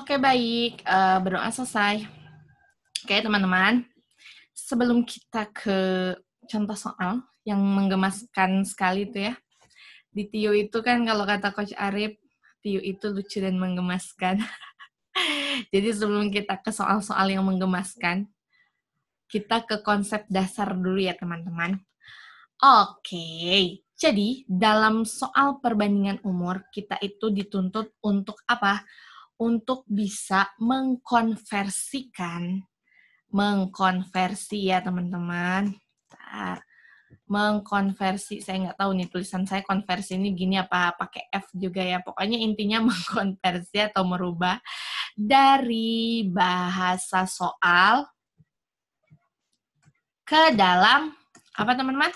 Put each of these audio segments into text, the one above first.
Oke, baik. Berdoa selesai. Oke, teman-teman. Sebelum kita ke contoh soal yang menggemaskan sekali itu ya. Di Tio itu kan kalau kata Coach Arif, Tio itu lucu dan menggemaskan. Jadi sebelum kita ke soal-soal yang menggemaskan, kita ke konsep dasar dulu ya, teman-teman. Oke, jadi dalam soal perbandingan umur, kita itu dituntut untuk apa? Untuk bisa mengkonversi ya teman-teman. Mengkonversi, saya nggak tahu nih tulisan saya konversi ini gini apa pakai F juga ya. Pokoknya intinya mengkonversi atau merubah dari bahasa soal ke dalam apa teman-teman?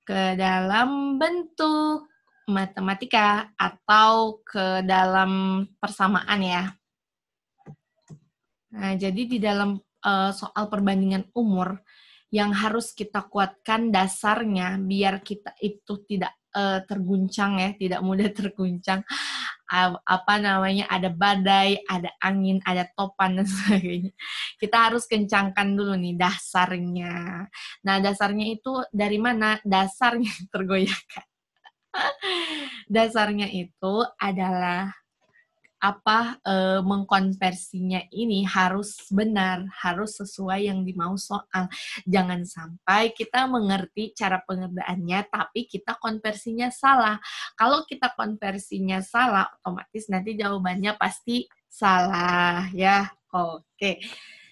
Ke dalam bentuk matematika atau ke dalam persamaan ya. Nah, jadi di dalam soal perbandingan umur yang harus kita kuatkan dasarnya biar kita itu tidak terguncang ya, tidak mudah terguncang. Ada badai, ada angin, ada topan dan sebagainya. Kita harus kencangkan dulu nih dasarnya. Nah, dasarnya itu dari mana? Dasarnya tergoyahkan. Dasarnya itu adalah mengkonversinya ini harus benar, harus sesuai yang dimau soal. Jangan sampai kita mengerti cara pengerjaannya, tapi kita konversinya salah. Kalau kita konversinya salah, otomatis nanti jawabannya pasti salah, ya. Oke.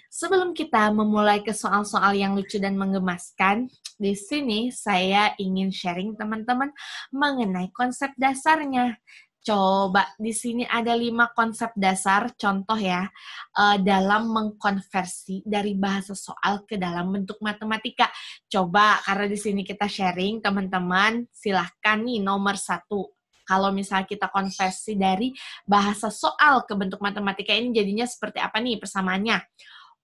Sebelum kita memulai ke soal-soal yang lucu dan menggemaskan, di sini saya ingin sharing teman-teman mengenai konsep dasarnya. Coba di sini ada 5 konsep dasar, contoh ya, dalam mengkonversi dari bahasa soal ke dalam bentuk matematika. Coba, karena di sini kita sharing, teman-teman, silahkan nih nomor 1. Kalau misalnya kita konversi dari bahasa soal ke bentuk matematika ini jadinya seperti apa nih persamaannya?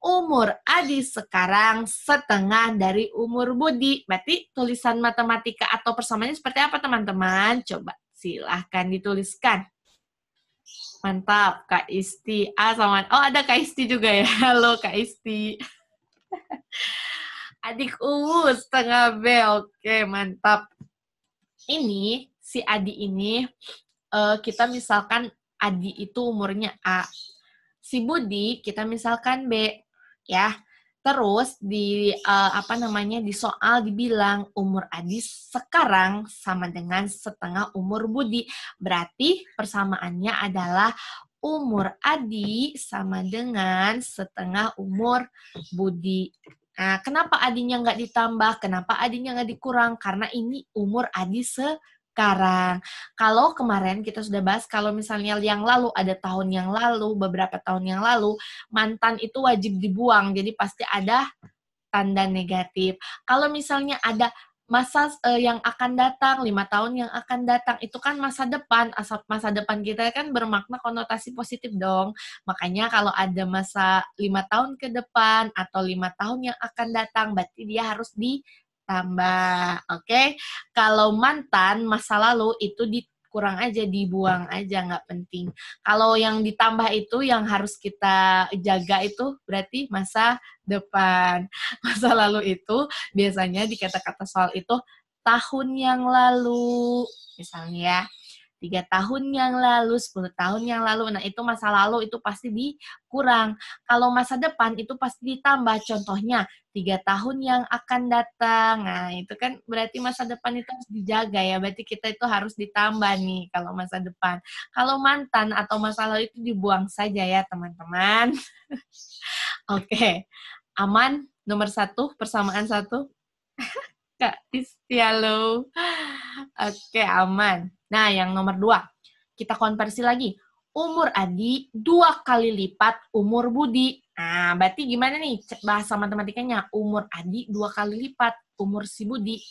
Umur Adi sekarang setengah dari umur Budi. Berarti tulisan matematika atau persamaannya seperti apa teman-teman? Coba. Silahkan dituliskan. Mantap, Kak Isti. ada Kak Isti juga ya. Halo, Kak Isti. Adik setengah B. Oke, mantap. Ini, si Adi ini, kita misalkan Adi itu umurnya A. Si Budi, kita misalkan B. Ya. Terus di di soal dibilang umur Adi sekarang sama dengan setengah umur Budi. Berarti persamaannya adalah umur Adi sama dengan setengah umur Budi. Nah, kenapa Adinya nggak ditambah? Kenapa Adinya nggak dikurang? Karena ini umur Adi sekarang. Kalau kemarin kita sudah bahas, kalau misalnya yang lalu, ada tahun yang lalu, beberapa tahun yang lalu, mantan itu wajib dibuang, jadi pasti ada tanda negatif. Kalau misalnya ada masa yang akan datang, 5 tahun yang akan datang, itu kan masa depan. Masa depan kita kan bermakna konotasi positif dong. Makanya kalau ada masa 5 tahun ke depan atau 5 tahun yang akan datang, berarti dia harus ditambah. Oke? Kalau mantan, masa lalu itu kurang aja, dibuang aja, nggak penting. Kalau yang ditambah itu yang harus kita jaga itu berarti masa depan. Masa lalu itu biasanya di kata-kata soal itu tahun yang lalu, misalnya ya. 3 tahun yang lalu, 10 tahun yang lalu, nah itu masa lalu itu pasti dikurang. Kalau masa depan itu pasti ditambah, contohnya 3 tahun yang akan datang, nah itu kan berarti masa depan itu harus dijaga ya, berarti kita itu harus ditambah nih kalau masa depan. Kalau mantan atau masa lalu itu dibuang saja ya teman-teman. Oke, aman, nomor 1, persamaan 1. Kak Istialo. Oke, aman. Nah, yang nomor 2. Kita konversi lagi. Umur Adi 2 kali lipat umur Budi. Nah, berarti gimana nih bahasa matematikanya? Umur Adi 2 kali lipat umur si Budi.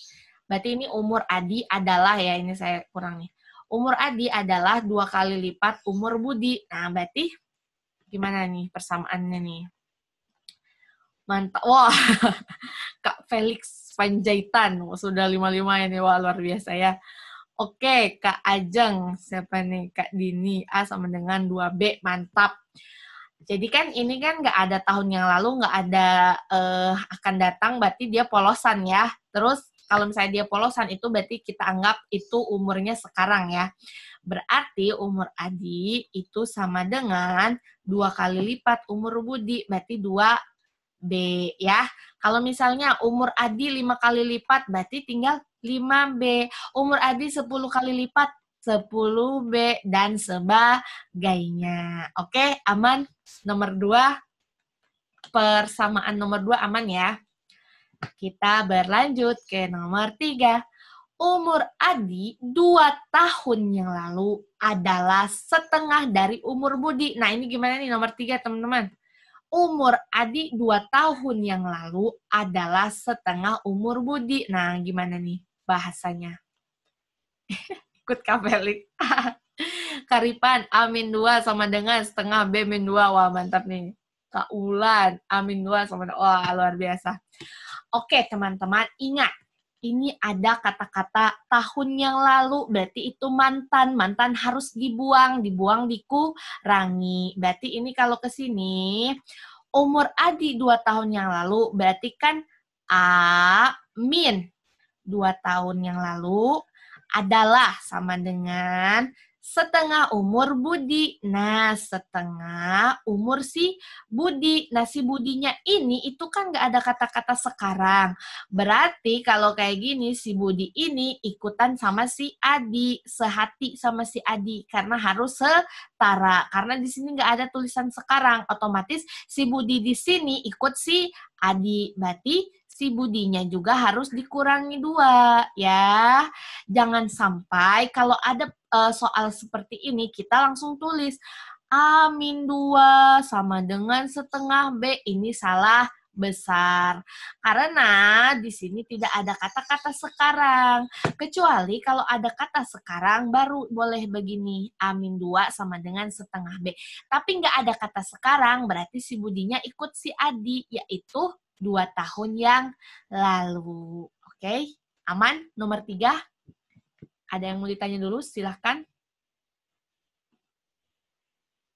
Berarti ini umur Adi adalah, ya ini saya kurang nih. Umur Adi adalah 2 kali lipat umur Budi. Nah, berarti gimana nih persamaannya nih? Mantap. Wah, Kak Felix Panjaitan. Sudah 55 ini. Wah, luar biasa ya. Oke, Kak Ajeng. Siapa nih? Kak Dini. A sama dengan 2B. Mantap. Jadi kan ini kan nggak ada tahun yang lalu, nggak ada akan datang, berarti dia polosan ya. Terus kalau misalnya dia polosan itu berarti kita anggap itu umurnya sekarang ya. Berarti umur Adi itu sama dengan 2 kali lipat umur Budi, berarti 2B ya. Kalau misalnya umur Adi 5 kali lipat, berarti tinggal 5B. Umur Adi 10 kali lipat, 10B, dan sebagainya. Oke, aman? Nomor 2, persamaan nomor 2 aman ya. Kita berlanjut ke nomor 3. Umur Adi 2 tahun yang lalu adalah setengah dari umur Budi. Nah, ini gimana nih nomor 3, teman-teman? Umur Adi 2 tahun yang lalu adalah setengah umur Budi. Nah, gimana nih bahasanya? Ikut Kak Felix. Karipan, A-2 sama dengan setengah B-2. Wah, mantap nih. Kak Ulan, A-2 sama dengan, wah, luar biasa. Oke, teman-teman, ingat. Ini ada kata-kata tahun yang lalu, berarti itu mantan. Mantan harus dibuang dikurangi. Berarti ini kalau ke sini, umur Adi 2 tahun yang lalu, berarti kan A-2 tahun yang lalu adalah sama dengan setengah umur Budi. Nah, setengah umur si Budi. Nah, si Budinya ini itu kan nggak ada kata-kata sekarang. Berarti kalau kayak gini, si Budi ini ikutan sama si Adi. Sehati sama si Adi. Karena harus setara. Karena di sini nggak ada tulisan sekarang. Otomatis si Budi di sini ikut si Adi. Berarti si Budinya juga harus dikurangi 2 ya. Jangan sampai kalau ada soal seperti ini kita langsung tulis A-2 sama dengan setengah B. Ini salah besar. Karena di sini tidak ada kata-kata sekarang. Kecuali kalau ada kata sekarang baru boleh begini. A-2 sama dengan setengah B. Tapi nggak ada kata sekarang berarti si Budinya ikut si Adi, yaitu 2 tahun yang lalu. Oke, aman? Nomor 3. Ada yang mau ditanya dulu? Silahkan.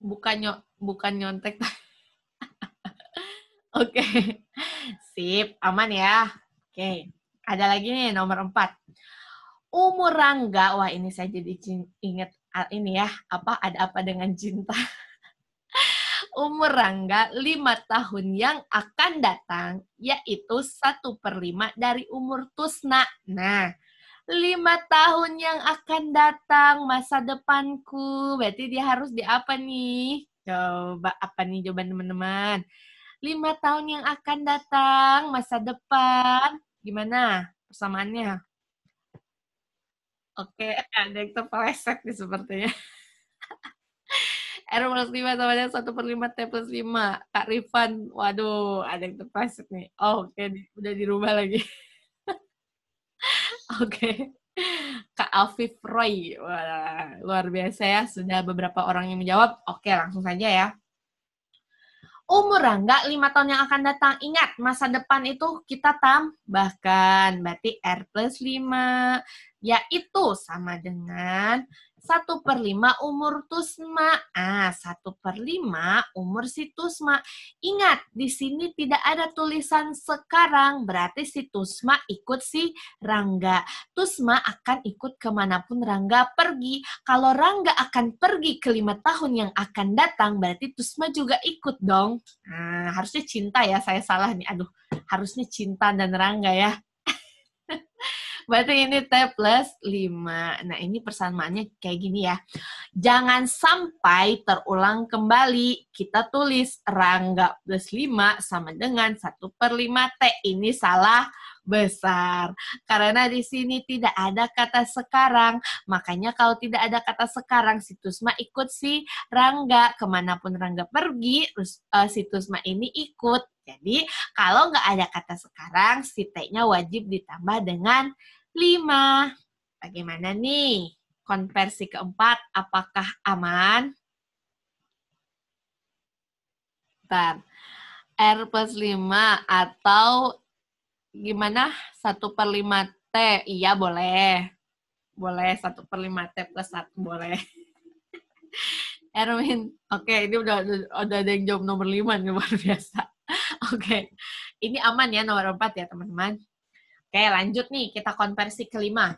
Bukan nyontek. Oke, sip. Aman ya? Oke, ada lagi nih nomor 4. Umur Rangga, wah ini saya jadi ingat ini ya, ada apa dengan cinta. Umur Rangga 5 tahun yang akan datang, yaitu 1/5 dari umur Tusna. Nah, 5 tahun yang akan datang, masa depanku. Berarti dia harus di apa nih? Coba apa nih jawaban teman-teman? 5 tahun yang akan datang, masa depan. Gimana persamaannya? Oke, ada yang terpeleset nih sepertinya. R plus 5 sama dengan 1/5 T plus 5. Kak Rifan, waduh, ada yang terpeleset nih. Oh, oke, udah dirubah lagi. Oke. Kak Afif Roy. Wah, luar biasa ya. Sudah beberapa orang yang menjawab. Oke, langsung saja ya. Umur Rangga 5 tahun yang akan datang. Ingat, masa depan itu kita tambahkan. Berarti R plus 5. Yaitu sama dengan 1/5 umur Tusma. 1/5 umur si Tusma. Ingat, di sini tidak ada tulisan sekarang. Berarti si Tusma ikut si Rangga. Tusma akan ikut kemanapun Rangga pergi. Kalau Rangga akan pergi ke 5 tahun yang akan datang, berarti Tusma juga ikut dong. Nah, harusnya cinta ya, saya salah nih. Aduh, harusnya cinta dan Rangga ya. Berarti ini T plus 5. Nah, ini persamaannya kayak gini ya. Jangan sampai terulang kembali. Kita tulis Rangga plus 5 sama dengan 1/5 T. Ini salah besar. Karena di sini tidak ada kata sekarang. Makanya kalau tidak ada kata sekarang, si Tusma ikut si Rangga. Kemanapun Rangga pergi, si Tusma ini ikut. Jadi, kalau nggak ada kata sekarang, si T-nya wajib ditambah dengan 5. Bagaimana nih? Konversi keempat, apakah aman? Bentar. R plus 5 atau gimana? 1/5 T. Iya, boleh. Boleh 1/5 T plus 1, boleh. Erwin, oke, ini udah ada yang jawab nomor 5 nih, luar biasa. Oke, ini aman ya nomor 4 ya teman-teman. Oke, lanjut nih, kita konversi ke 5.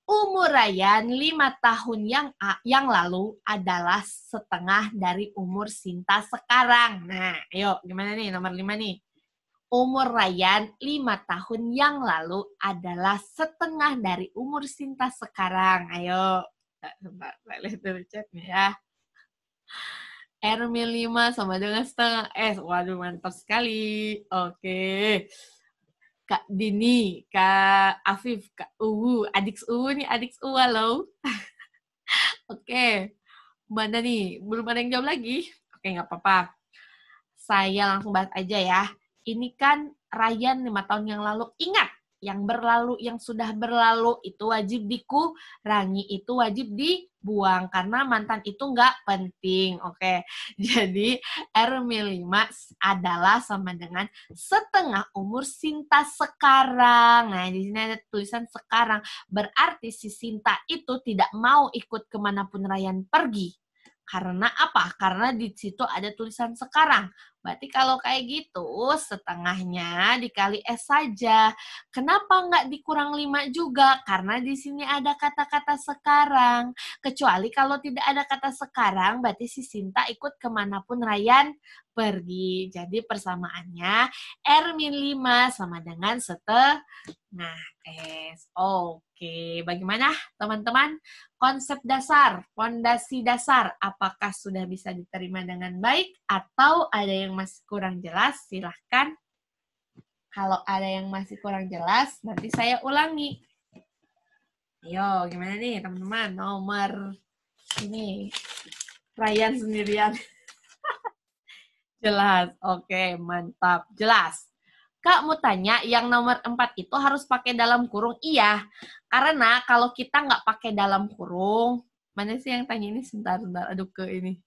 Umur Ryan 5 tahun yang lalu adalah setengah dari umur Sinta sekarang. Nah, ayo gimana nih nomor 5 nih? Umur Ryan 5 tahun yang lalu adalah setengah dari umur Sinta sekarang. Ayo, sebentar, saya lihat dulu chatnya ya. Ermi 5 sama dengan setengah S. Waduh, mantap sekali. Oke. Kak Dini, Kak Afif, Kak Uwu, adik Uwu nih, adik Uwu, halo. Oke, mana nih? Belum ada yang jawab lagi? Oke, nggak apa-apa. Saya langsung bahas aja ya. Ini kan Ryan 5 tahun yang lalu. Ingat, yang berlalu, yang sudah berlalu itu wajib dikurangi, itu wajib dibuang karena mantan itu nggak penting. Oke, jadi R-5 adalah sama dengan setengah umur Sinta sekarang. Nah, di sini ada tulisan sekarang. Berarti si Sinta itu tidak mau ikut kemanapun Ryan pergi. Karena apa? Karena di situ ada tulisan sekarang. Berarti kalau kayak gitu, setengahnya dikali S saja. Kenapa nggak dikurang 5 juga? Karena di sini ada kata-kata sekarang. Kecuali kalau tidak ada kata sekarang, berarti si Sinta ikut kemanapun Ryan pergi. Jadi persamaannya R-5 sama dengan setengah S. Oke, bagaimana teman-teman? Konsep dasar, fondasi dasar, apakah sudah bisa diterima dengan baik atau ada yang masih kurang jelas? Silahkan. Kalau ada yang masih kurang jelas, nanti saya ulangi. Ayo, gimana nih teman-teman? Nomor ini, Ryan sendirian. Jelas, oke, mantap. Jelas. Kak mau tanya, yang nomor 4 itu harus pakai dalam kurung? Iya, karena kalau kita nggak pakai dalam kurung, mana sih yang tanya ini? Sebentar, aduh ke ini.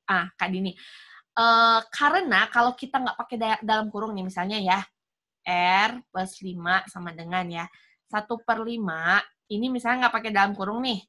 Kak Dini. Karena kalau kita nggak pakai dalam kurung nih, misalnya ya, R plus 5 sama dengan ya, 1/5, ini misalnya nggak pakai dalam kurung nih,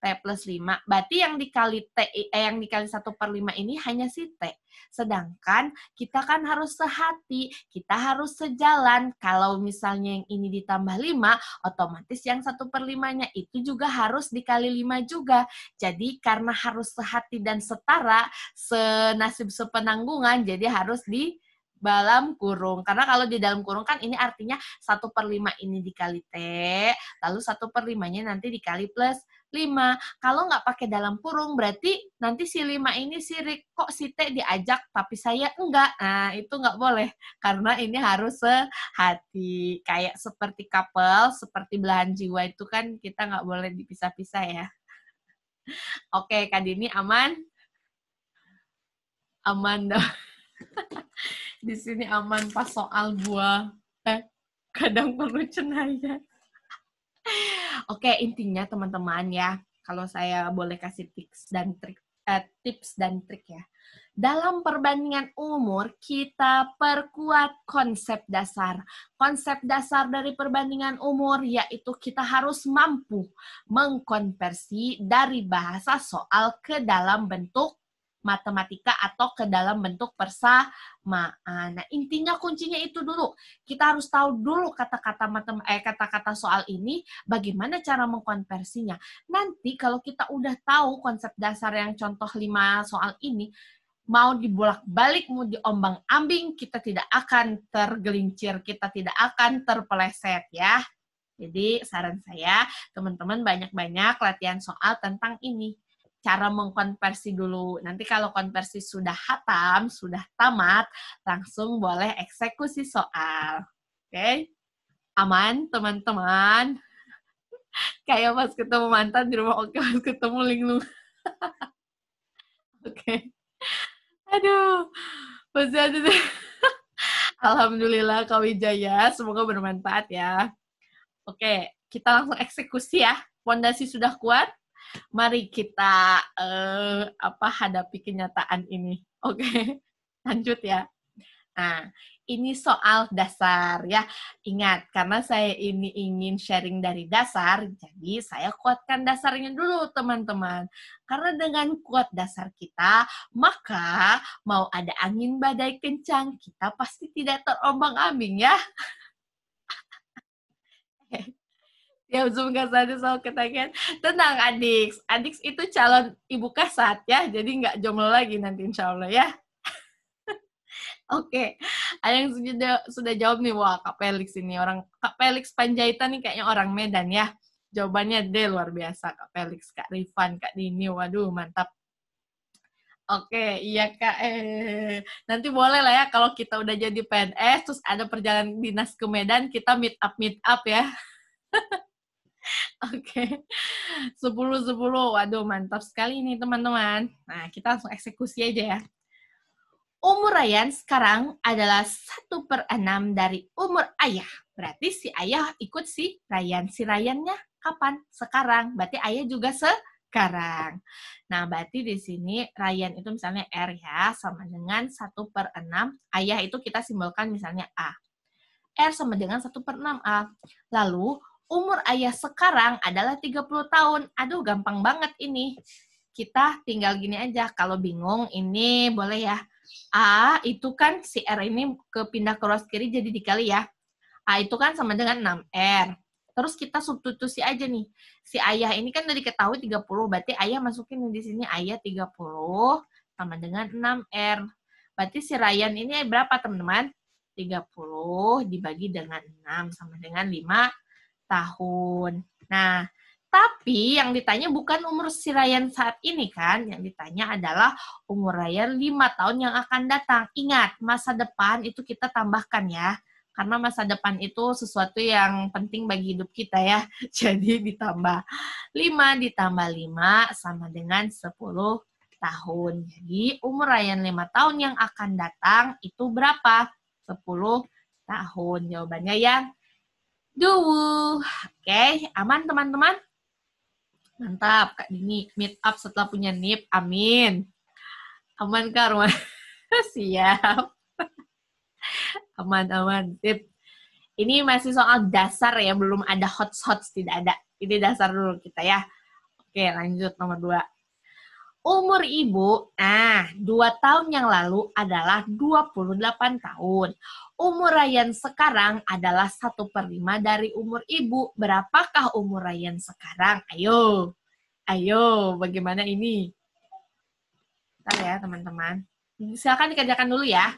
T plus 5. Berarti yang dikali yang dikali 1/5 ini hanya si T. Sedangkan kita kan harus sehati, kita harus sejalan. Kalau misalnya yang ini ditambah 5, otomatis yang 1/5-nya itu juga harus dikali 5 juga. Jadi karena harus sehati dan setara, senasib sepenanggungan, jadi harus di dalam kurung. Karena kalau di dalam kurung kan ini artinya 1/5 ini dikali T, lalu 1/5-nya nanti dikali plus 5. Kalau nggak pakai dalam kurung, berarti nanti si 5 ini sirik. Kok si T diajak, tapi saya enggak. Nah, itu nggak boleh. Karena ini harus sehati. Kayak seperti couple, seperti belahan jiwa itu kan kita nggak boleh dipisah-pisah ya. Oke, Kak Dini aman? Aman dong. Di sini aman pas soal buah. Kadang perlu cenayang. Oke, intinya teman-teman ya, kalau saya boleh kasih tips dan trik ya. Dalam perbandingan umur, kita perkuat konsep dasar. Konsep dasar dari perbandingan umur yaitu kita harus mampu mengkonversi dari bahasa soal ke dalam bentuk matematika atau ke dalam bentuk persamaan. Nah, intinya kuncinya itu dulu. Kita harus tahu dulu kata-kata soal ini, bagaimana cara mengkonversinya. Nanti kalau kita udah tahu konsep dasar yang contoh 5 soal ini, mau dibolak-balik, mau diombang-ambing, kita tidak akan tergelincir, kita tidak akan terpeleset ya. Jadi saran saya, teman-teman banyak-banyak latihan soal tentang ini. Cara mengkonversi dulu. Nanti kalau konversi sudah hatam, sudah tamat, langsung boleh eksekusi soal. Oke? Aman, teman-teman? Kayak pas ketemu mantan di rumah, oke, pas ketemu linglung. Oke. Aduh. Masih ada. Alhamdulillah, Kak Wijaya. Semoga bermanfaat ya. Oke, kita langsung eksekusi ya. Fondasi sudah kuat. Mari kita hadapi kenyataan ini. Oke, lanjut ya. Nah, ini soal dasar ya. Ingat, karena saya ini ingin sharing dari dasar, jadi saya kuatkan dasarnya dulu teman-teman. Karena dengan kuat dasar kita, maka mau ada angin badai kencang, kita pasti tidak terombang-ambing ya. Ya, Zoom kasar soal ketagihan. Tenang, Adix. Adix itu calon ibu kasat ya, jadi nggak jomblo lagi nanti insya Allah ya. Oke, ada yang sudah jawab nih. Wah, Kak Felix ini orang Kak Felix Panjaitan nih kayaknya orang Medan ya. Jawabannya D, luar biasa Kak Felix, Kak Rifan, Kak Dini. Waduh, mantap. Oke, iya Kak. Nanti boleh lah ya kalau kita udah jadi PNS terus ada perjalanan dinas ke Medan, kita meet up ya. Oke. 10-10. Waduh, mantap sekali nih teman-teman. Nah, kita langsung eksekusi aja ya. Umur Ryan sekarang adalah 1/6 dari umur ayah. Berarti si ayah ikut si Ryan. Si Ryannya kapan? Sekarang. Berarti ayah juga sekarang. Nah, berarti di sini Ryan itu misalnya R ya, sama dengan 1/6. Ayah itu kita simbolkan misalnya A. R sama dengan 1/6 A. Lalu, umur ayah sekarang adalah 30 tahun. Aduh, gampang banget ini. Kita tinggal gini aja. Kalau bingung, ini boleh ya. A itu kan si R ini kepindah ke ruas kiri jadi dikali ya. A itu kan sama dengan 6R. Terus kita substitusi aja nih. Si ayah ini kan udah diketahui 30, berarti ayah masukin di sini ayah 30 sama dengan 6R. Berarti si Ryan ini berapa teman-teman? 30 dibagi dengan 6 sama dengan 5 tahun. Nah, tapi yang ditanya bukan umur si Ryan saat ini kan, yang ditanya adalah umur Ryan 5 tahun yang akan datang. Ingat, masa depan itu kita tambahkan ya, karena masa depan itu sesuatu yang penting bagi hidup kita ya. Jadi ditambah 5 ditambah 5 sama dengan 10 tahun. Jadi umur Ryan 5 tahun yang akan datang itu berapa? 10 tahun. Jawabannya yang Duh. Oke, aman teman-teman? Mantap, Kak Dini. Meet up setelah punya NIP. Amin. Aman, Kak Arman. Siap. Aman. Tip. Ini masih soal dasar ya, belum ada hots-hots, tidak ada. Ini dasar dulu kita ya. Oke, lanjut nomor 2. Umur ibu, 2 tahun yang lalu adalah 28 tahun. Umur Ryan sekarang adalah 1/5 dari umur ibu. Berapakah umur Ryan sekarang? Ayo, bagaimana ini? Bentar ya, teman-teman. Silakan dikerjakan dulu ya.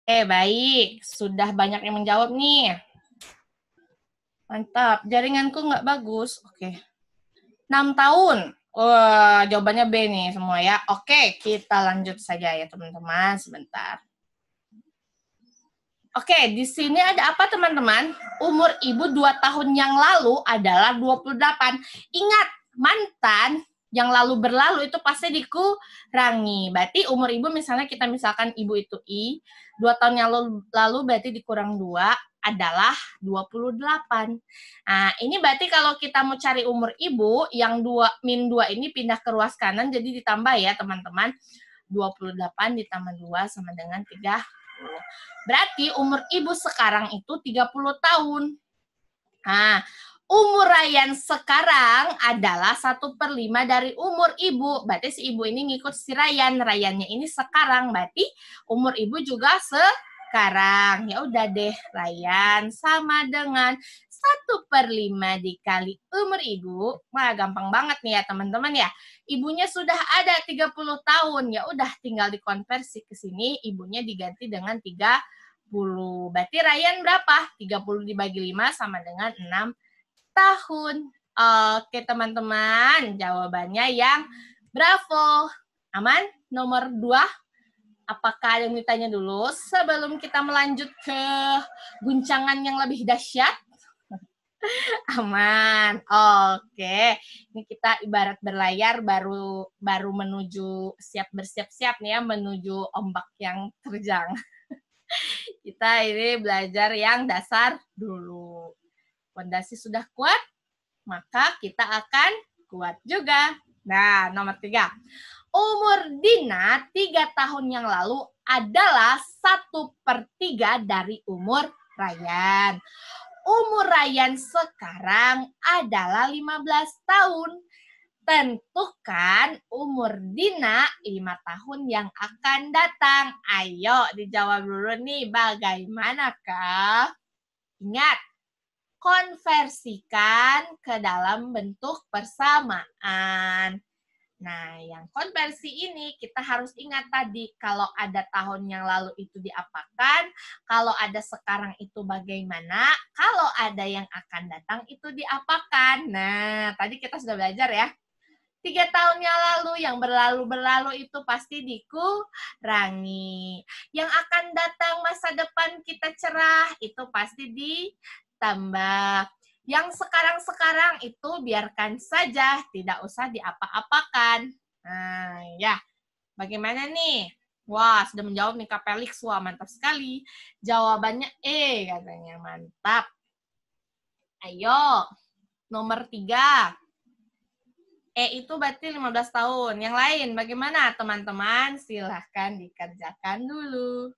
Baik. Sudah banyak yang menjawab nih. Mantap. Jaringanku nggak bagus. Oke. 6 tahun. Wah, jawabannya B nih semua ya. Oke, kita lanjut saja ya teman-teman. Sebentar. Oke, di sini ada apa teman-teman? Umur ibu 2 tahun yang lalu adalah 28. Ingat, mantan yang lalu berlalu itu pasti dikurangi. Berarti umur ibu misalnya kita misalkan ibu itu I, 2 tahun yang lalu berarti dikurang 2, adalah 28. Nah, ini berarti kalau kita mau cari umur ibu, yang 2 ini pindah ke ruas kanan, jadi ditambah ya teman-teman. 28 ditambah 2 sama dengan 30. Berarti umur ibu sekarang itu 30 tahun. Nah, umur Ryan sekarang adalah 1/5 dari umur ibu. Berarti si ibu ini ngikut si Ryan. Ryannya ini sekarang. Berarti umur ibu juga sekarang. Ya udah deh, Ryan sama dengan 1/5 dikali umur ibu. Wah, gampang banget nih ya teman-teman ya. Ibunya sudah ada 30 tahun. Ya udah tinggal dikonversi ke sini. Ibunya diganti dengan 30. Berarti Ryan berapa? 30 dibagi 5 sama dengan 6 tahun. Oke teman-teman, jawabannya yang bravo. Aman? Nomor 2. Apakah ada yang ditanya dulu sebelum kita melanjut ke guncangan yang lebih dahsyat? Aman. Oke. Ini kita ibarat berlayar baru menuju bersiap-siap nih ya menuju ombak yang terjang. Kita ini belajar yang dasar dulu. Fondasi sudah kuat, maka kita akan kuat juga. Nah, nomor 3. Umur Dina 3 tahun yang lalu adalah 1/3 dari umur Ryan. Umur Ryan sekarang adalah 15 tahun. Tentukan umur Dina 5 tahun yang akan datang. Ayo dijawab dulu nih, bagaimanakah? Ingat, konversikan ke dalam bentuk persamaan. Nah, yang konversi ini kita harus ingat tadi, kalau ada tahun yang lalu itu diapakan, kalau ada sekarang itu bagaimana, kalau ada yang akan datang itu diapakan. Nah, tadi kita sudah belajar ya. 3 tahun yang lalu, yang berlalu-berlalu itu pasti dikurangi. Yang akan datang masa depan kita cerah, itu pasti ditambah. Yang sekarang-sekarang itu biarkan saja, tidak usah diapa-apakan. Nah, ya. Bagaimana nih? Wah, sudah menjawab nih Kak Felix. Wah, mantap sekali. Jawabannya E katanya. Mantap. Ayo, nomor 3. Itu berarti 15 tahun. Yang lain bagaimana teman-teman? Silahkan dikerjakan dulu.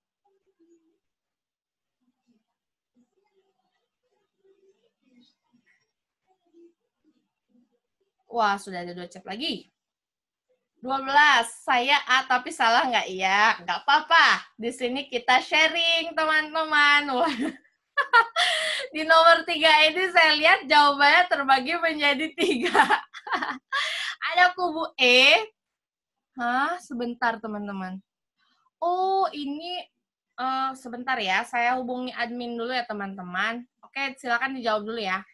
Wah, sudah ada 2 chat lagi. 12. Saya A tapi salah nggak ya? Nggak apa-apa. Di sini kita sharing, teman-teman. Di nomor 3 ini saya lihat jawabannya terbagi menjadi 3. Ada kubu E. Hah, sebentar teman-teman. Oh, ini sebentar ya. Saya hubungi admin dulu ya teman-teman. Oke, silakan dijawab dulu ya.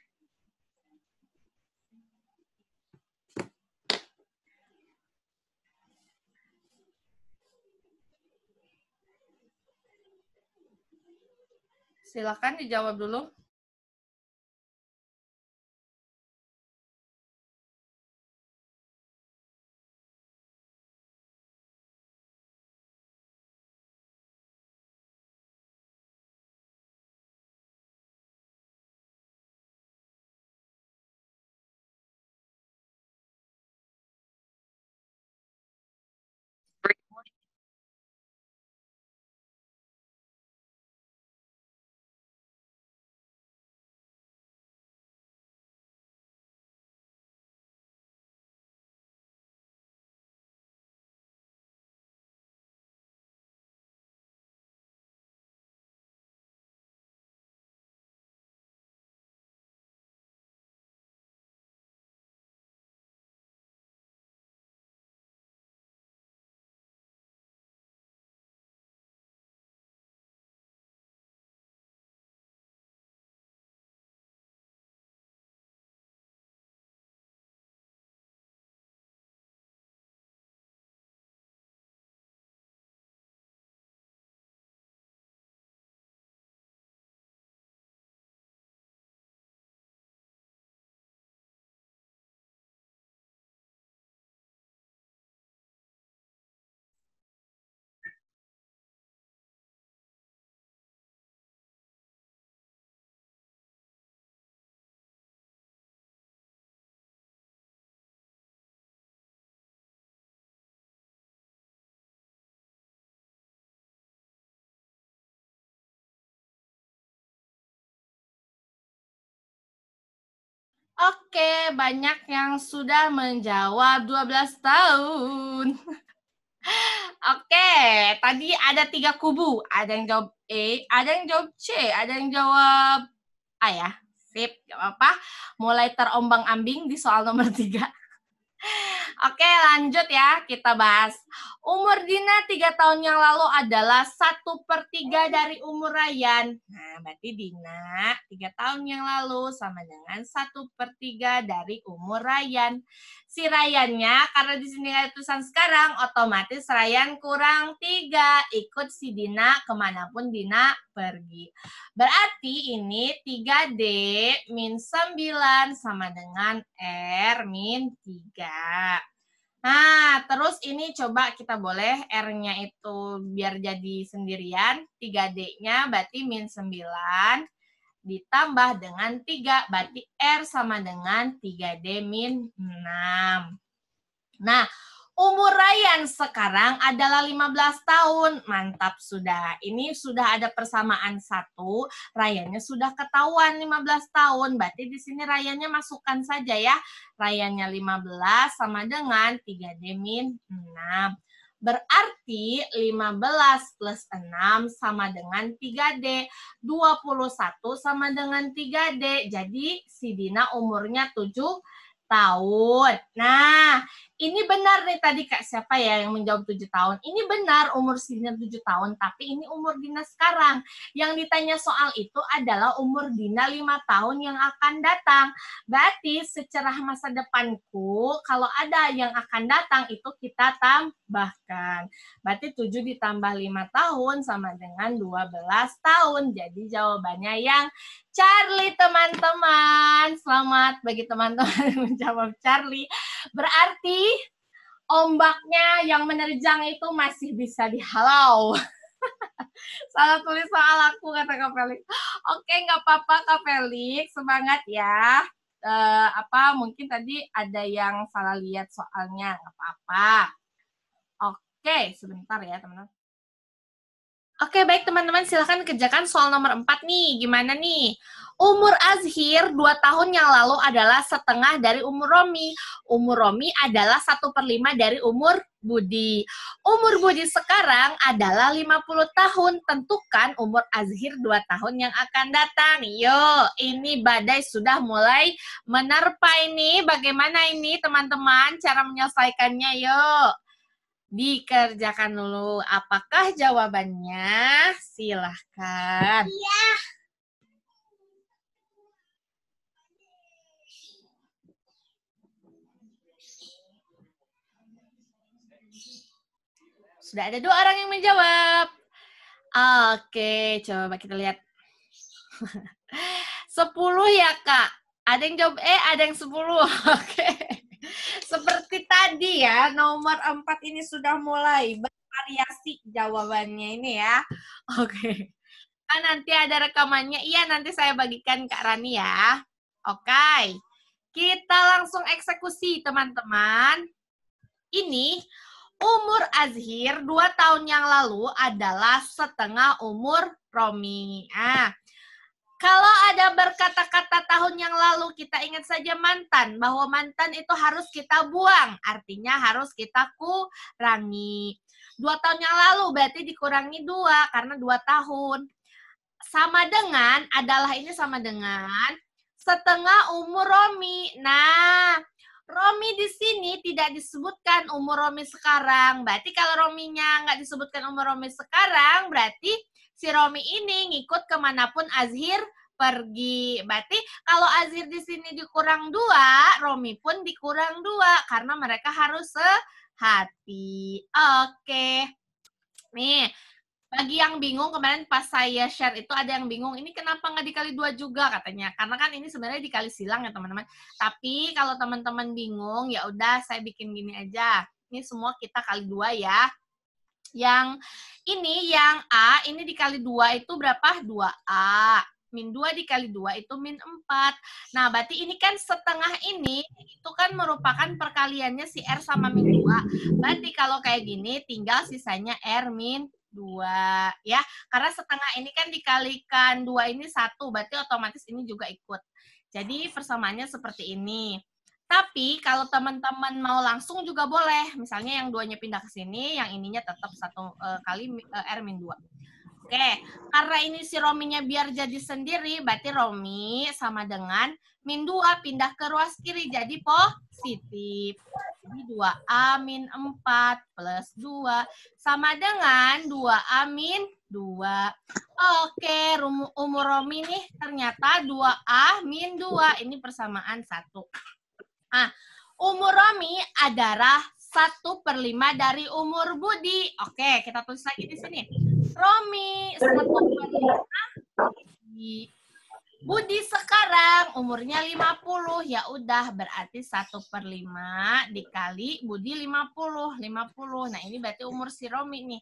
Silakan dijawab dulu. Oke, banyak yang sudah menjawab 12 tahun. Oke, tadi ada 3 kubu. Ada yang jawab E, ada yang jawab C, ada yang jawab A ya. Sip, gak apa-apa. Mulai terombang-ambing di soal nomor 3. Oke, lanjut ya, kita bahas. Umur Dina 3 tahun yang lalu adalah 1/3 dari umur Ryan. Nah, berarti Dina 3 tahun yang lalu sama dengan 1/3 dari umur Ryan. Si Ryannya, karena di sini ada tulisan sekarang, otomatis Ryan kurang 3. Ikut si Dina kemanapun Dina pergi. Berarti ini 3D min 9 sama dengan R min 3. Nah, terus ini coba kita boleh R-nya itu biar jadi sendirian. 3D-nya berarti min 9 ditambah dengan 3. Berarti R sama dengan 3D min 6. Nah, umur Ryan sekarang adalah 15 tahun. Mantap sudah. Ini sudah ada persamaan 1. Ryannya sudah ketahuan 15 tahun. Berarti di sini Ryannya masukkan saja ya. Ryannya 15 sama dengan 3D min 6. Berarti 15 plus 6 sama dengan 3D. 21 sama dengan 3D. Jadi si Dina umurnya 7 tahun. Nah, ini benar nih tadi Kak, siapa ya yang menjawab 7 tahun? Ini benar umur Dina 7 tahun, tapi ini umur Dina sekarang. Yang ditanya soal itu adalah umur Dina 5 tahun yang akan datang. Berarti secerah masa depanku, kalau ada yang akan datang itu kita tambahkan. Berarti 7 ditambah 5 tahun sama dengan 12 tahun. Jadi jawabannya yang Charlie, teman-teman. Selamat bagi teman-teman yang menjawab Charlie. Berarti ombaknya yang menerjang itu masih bisa dihalau. Salah tulis soal aku, kata Kak Felix. Oke, nggak apa-apa Kak Felix. Semangat ya. Mungkin tadi ada yang salah lihat soalnya. Nggak apa-apa. Oke, sebentar ya teman-teman. Oke, baik teman-teman, silahkan kerjakan soal nomor 4 nih. Gimana nih? Umur Azhir 2 tahun yang lalu adalah setengah dari umur Romi. Umur Romi adalah 1/5 dari umur Budi. Umur Budi sekarang adalah 50 tahun. Tentukan umur Azhir 2 tahun yang akan datang. Yuk, ini badai sudah mulai menerpa ini. Bagaimana ini teman-teman cara menyelesaikannya? Yuk. Dikerjakan dulu. Apakah jawabannya? Silahkan. Iya. Sudah ada 2 orang yang menjawab. Oke, coba kita lihat. 10 ya, Kak. Ada yang jawab ada yang 10. Oke. Seperti tadi ya, nomor 4 ini sudah mulai bervariasi jawabannya ini ya. Oke. Kan nanti ada rekamannya. Iya, nanti saya bagikan Kak Rani ya. Oke. Kita langsung eksekusi, teman-teman. Ini umur Azhir 2 tahun yang lalu adalah setengah umur Romi. Kalau ada berkata-kata tahun yang lalu, kita ingat saja mantan, bahwa mantan itu harus kita buang, artinya harus kita kurangi. 2 tahun yang lalu berarti dikurangi 2, karena 2 tahun. Sama dengan, ini sama dengan setengah umur Romi. Nah, Romi di sini tidak disebutkan umur Romi sekarang. Berarti kalau Rominya nggak disebutkan umur Romi sekarang, berarti si Romi ini ngikut kemanapun Azhir pergi. Berarti kalau Azhir di sini dikurang 2, Romi pun dikurang 2 karena mereka harus sehati. Oke. Nih, bagi yang bingung, kemarin pas saya share itu ada yang bingung, ini kenapa nggak dikali 2 juga katanya. Karena kan ini sebenarnya dikali silang ya teman-teman. Tapi kalau teman-teman bingung, ya udah saya bikin gini aja. Ini semua kita kali 2 ya. Yang ini, yang A, ini dikali 2 itu berapa? 2A. Min 2 dikali 2 itu min 4. Nah, berarti ini kan setengah ini, itu kan merupakan perkaliannya si R sama min 2. Berarti kalau kayak gini, tinggal sisanya R min 2. Ya, karena setengah ini kan dikalikan 2 ini 1, berarti otomatis ini juga ikut. Jadi persamaannya seperti ini. Tapi kalau teman-teman mau langsung juga boleh. Misalnya yang duanya pindah ke sini, yang ininya tetap satu kali R-2. Oke, karena ini si Rominya biar jadi sendiri, berarti Romi sama dengan min 2 pindah ke ruas kiri, jadi positif. Jadi 2A min 4 plus 2 sama dengan 2A min 2. Oke, umur Romi nih ternyata 2A min 2. Ini persamaan 1. Nah, umur Romi adalah 1/5 dari umur Budi. Oke, kita tulis lagi di sini. Romi 1/5. Budi sekarang umurnya 50. Ya udah, berarti 1/5 dikali Budi 50. 50. Nah, ini berarti umur si Romi nih.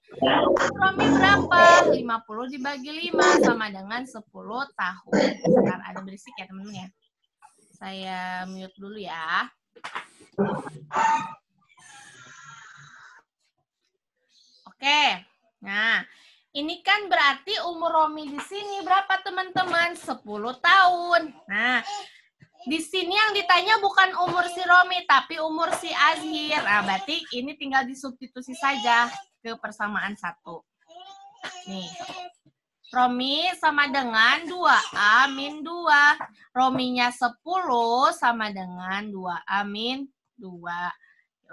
Romi berapa? 50 dibagi 5 sama dengan 10 tahun. Sebentar, ada berisik ya teman-teman ya. Saya mute dulu ya. Oke. Nah, ini kan berarti umur Romi di sini berapa teman-teman? 10 tahun. Nah, di sini yang ditanya bukan umur si Romi, tapi umur si Azhir. Nah, berarti ini tinggal disubstitusi saja ke persamaan 1. Nih. Romi sama dengan 2A min 2. Rominya 10 sama dengan 2A min 2.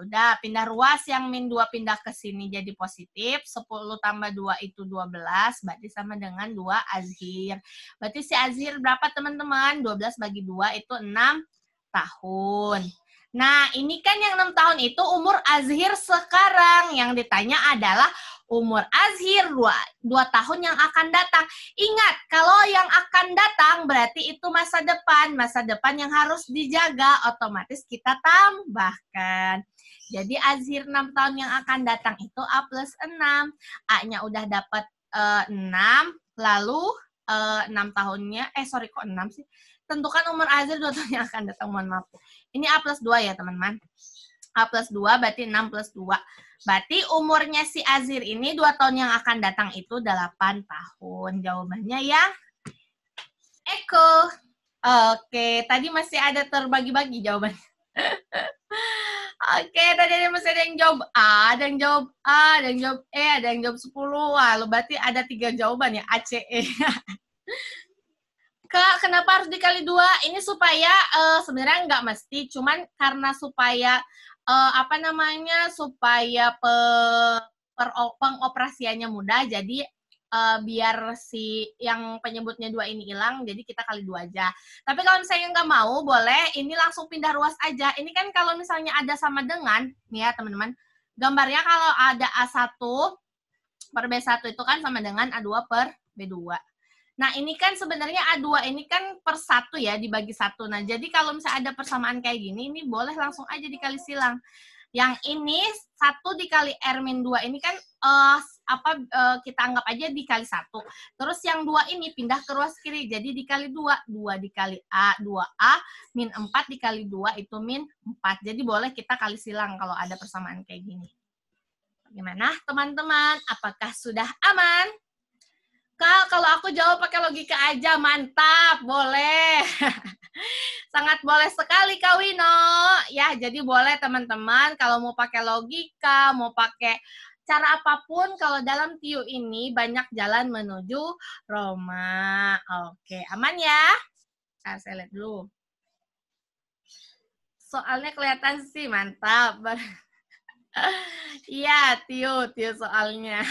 Udah, pindah ruas, yang min 2 pindah ke sini jadi positif. 10 tambah 2 itu 12, berarti sama dengan 2 Azhir. Berarti si Azhir berapa teman-teman? 12 bagi 2 itu 6 tahun. Nah, ini kan yang 6 tahun itu umur Azhir sekarang. Yang ditanya adalah umur Azhir 2 tahun yang akan datang. Ingat, kalau yang akan datang berarti itu masa depan. Masa depan yang harus dijaga, otomatis kita tambahkan. Jadi Azhir 6 tahun yang akan datang itu A plus 6. A-nya udah dapat 6, lalu 6 tahunnya, kok 6 sih? Tentukan umur Azhir 2 tahun yang akan datang, mohon maaf. Ini A plus 2 ya teman-teman. A plus 2 berarti 6 plus 2. Berarti umurnya si Azhir ini 2 tahun yang akan datang itu 8 tahun. Jawabannya yang Eko. Oke, tadi masih ada terbagi-bagi jawabannya. Oke, tadi masih ada yang jawab A, ada yang jawab A, ada yang jawab E, ada yang jawab 10. Wah, berarti ada 3 jawaban ya, A, C, E. Kak, kenapa harus dikali 2? Ini supaya sebenarnya nggak mesti, cuman karena supaya supaya pengoperasiannya mudah, jadi biar si yang penyebutnya 2 ini hilang, jadi kita kali 2 aja. Tapi kalau misalnya nggak mau, boleh ini langsung pindah ruas aja. Ini kan kalau misalnya ada sama dengan, nih ya teman-teman, gambarnya kalau ada A1 per B1 itu kan sama dengan A2 per B2. Nah, ini kan sebenarnya A2 ini kan per 1 ya, dibagi 1. Nah, jadi kalau misalnya ada persamaan kayak gini, ini boleh langsung aja dikali silang. Yang ini 1 dikali R-2 ini kan kita anggap aja dikali 1. Terus yang 2 ini pindah ke ruas kiri, jadi dikali 2. 2 dikali A, 2A, min 4 dikali 2 itu min 4. Jadi boleh kita kali silang kalau ada persamaan kayak gini. Gimana teman-teman? Apakah sudah aman? Kak, kalau aku jawab pakai logika aja, mantap, boleh. Sangat boleh sekali, Kak Wino. Ya, jadi boleh teman-teman, kalau mau pakai logika, mau pakai cara apapun, kalau dalam TIU ini banyak jalan menuju Roma. Oke, aman ya? Nah, saya lihat dulu. Soalnya kelihatan sih, mantap. Iya, TIU soalnya.